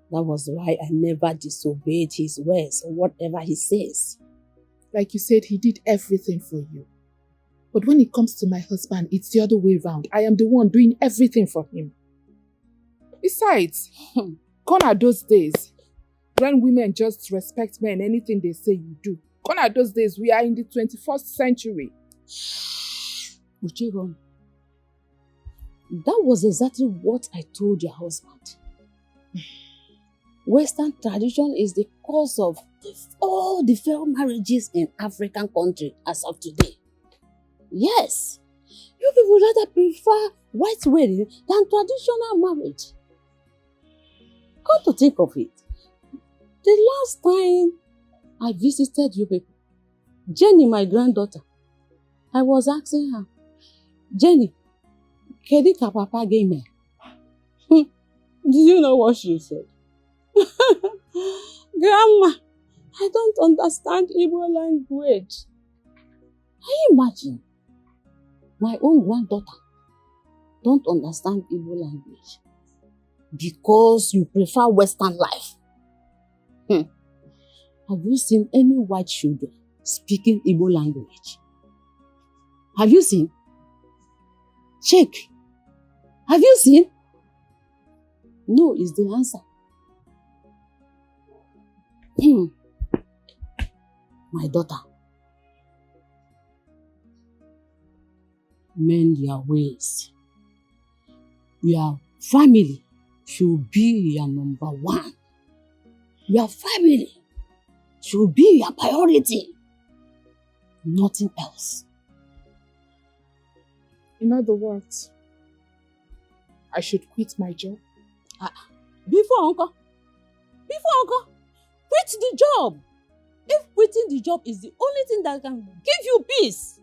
That was why I never disobeyed his words or whatever he says. Like you said, he did everything for you. But when it comes to my husband, it's the other way around. I am the one doing everything for him. Besides, gone are those days when women just respect men, anything they say you do. Gone are those days, we are in the 21st century. Uchiron, that was exactly what I told your husband. Western tradition is the cause of all the failed marriages in African countries as of today. Yes, you people rather prefer white wedding than traditional marriage. Come to think of it, the last time I visited you people, Jenny, my granddaughter, I was asking her, Jenny, Kedi ka papa gave me? Did you know what she said? Grandma, I don't understand Igbo language. Can you imagine? My own granddaughter don't understand Igbo language because you prefer Western life. Have you seen any white children speaking Igbo language? Have you seen? Check. Have you seen? No is the answer. My daughter, mend your ways. Your family should be your number one. Your family should be your priority. Nothing else. In other words, I should quit my job? Before uncle, quit the job. If quitting the job is the only thing that can give you peace,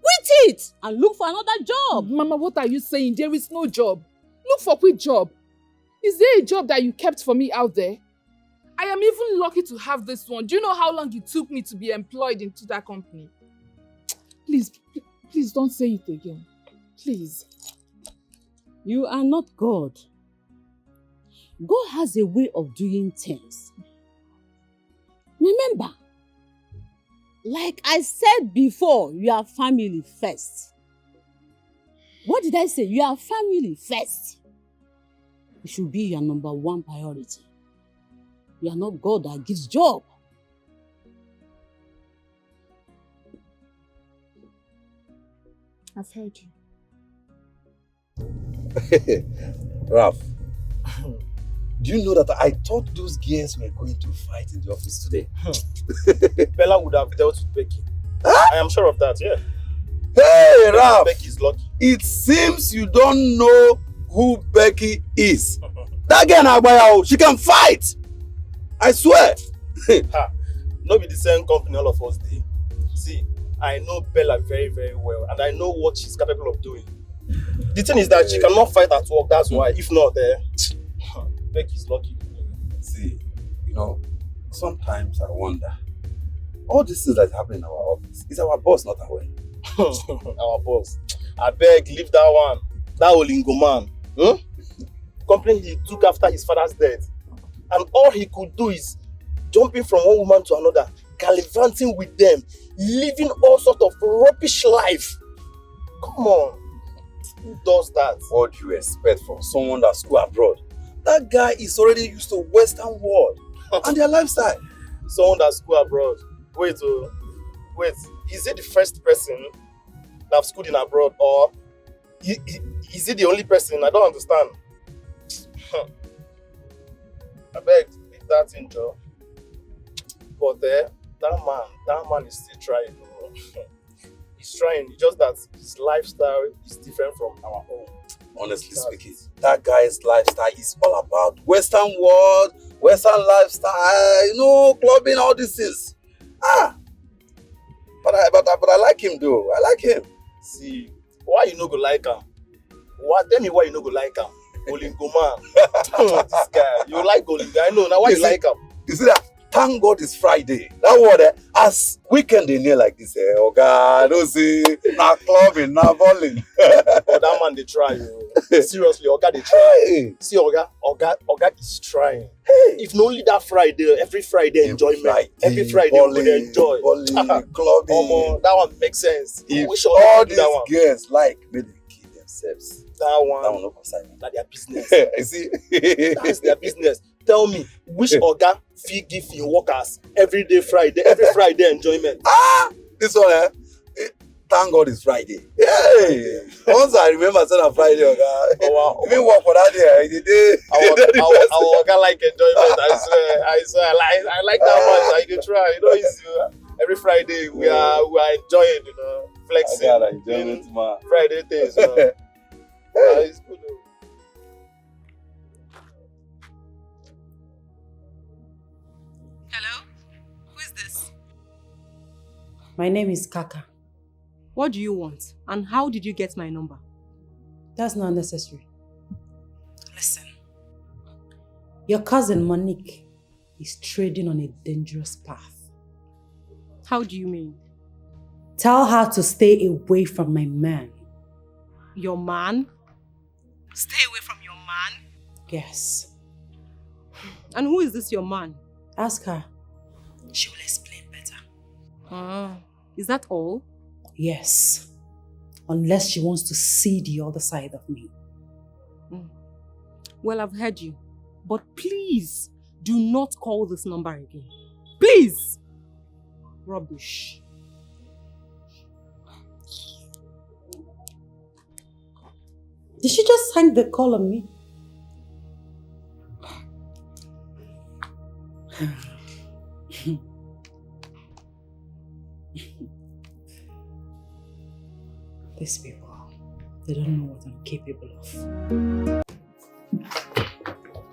quit it and look for another job. Mama, what are you saying? There is no job. Look for quick job. Is there a job that you kept for me out there? I am even lucky to have this one. Do you know how long it took me to be employed into that company? Please don't say it again. Please. You are not God. God has a way of doing things. Remember, like I said before, you are family first. What did I say? You are family first. It should be your number one priority. You are not God that gives job. I've heard you. Ralph, do you know that I thought those girls were going to fight in the office today? Bella would have dealt with Becky. I am sure of that, yeah. Hey, Ralph! Becky's lucky. It seems you don't know who Becky is. That girl Nagbaya, she can fight! I swear! No be the same company all of us did. See, I know Bella very, very well, and I know what she's capable of doing. The thing is that she cannot fight at work, that's why. If not, Becky's lucky. See, you know, sometimes I wonder, all these things that happen in our office, is our boss not aware? Our boss. I beg, leave that one. That Olingo man. Company he took after his father's death. And all he could do is jumping from one woman to another, gallivanting with them, living all sort of rubbish life. Come on. Who does that? What do you expect from someone that's go abroad? That guy is already used to Western world and their lifestyle. Someone that's go abroad. Wait, is it the first person that have schooled in abroad, or is it the only person? I don't understand. I beg, leave that in, Joe. But that man is still trying. He's trying. It's just that his lifestyle is different from our own. Honestly speaking, that guy's lifestyle is all about Western world, Western lifestyle, you know, clubbing, all these things. But I like him though. I like him. See, why you no go like him? Tell me why you no go like him? Olingo man. This guy, you like Olingo. I know now why you like him. You see that? Thank God it's Friday. That word, as weekend in here like this, oh God, don't see, not clubbing, not bowling. But that man, they try. Seriously, Oga, they try. Hey. See, Oga is trying. Hey. If not only that Friday, every Friday enjoyment. Every Friday we enjoy. Clubbing. That one makes sense. If all these girls like, may they kill themselves. That one no concern. That's their business. You see? That's their business. Tell me, which Oga fee give your workers every Friday enjoyment? This one, thank God it's Friday. Hey! Once I remember saying on Friday, Oga, even work for that day. Our Oga like enjoyment. I swear, I like that much. I can try. You know, it's, every Friday we are enjoying, you know, flexing. I got enjoyment, man. Friday things, you know. It's good. My name is Kaka. What do you want? And how did you get my number? That's not necessary. Listen. Your cousin Monique is trading on a dangerous path. How do you mean? Tell her to stay away from my man. Your man? Stay away from your man? Yes. And who is this your man? Ask her. She will explain better. Is that all? Yes. Unless she wants to see the other side of me. Well, I've heard you. But please, do not call this number again. Please! Rubbish. Did she just hang the call on me? These people, they don't know what I'm capable of.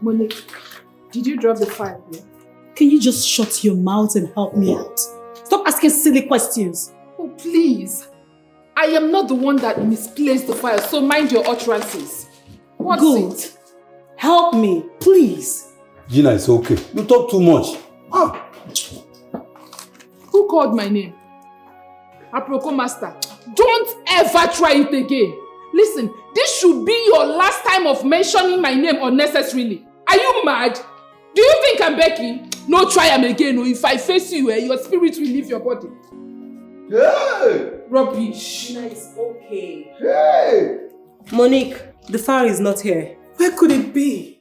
Monique, did you drop the file here? Can you just shut your mouth and help me out? Stop asking silly questions. Oh, please. I am not the one that misplaced the file, so mind your utterances. What's Good. it? Help me, please. Gina, it's okay. You talk too much. Who called my name? Aproko Master. Don't ever try it again. Listen, this should be your last time of mentioning my name unnecessarily. Are you mad? Do you think I'm Becky? No, try am again. Or if I face you, your spirit will leave your body. Hey! Rubbish. Gina, it's okay. Hey! Monique, the file is not here. Where could it be?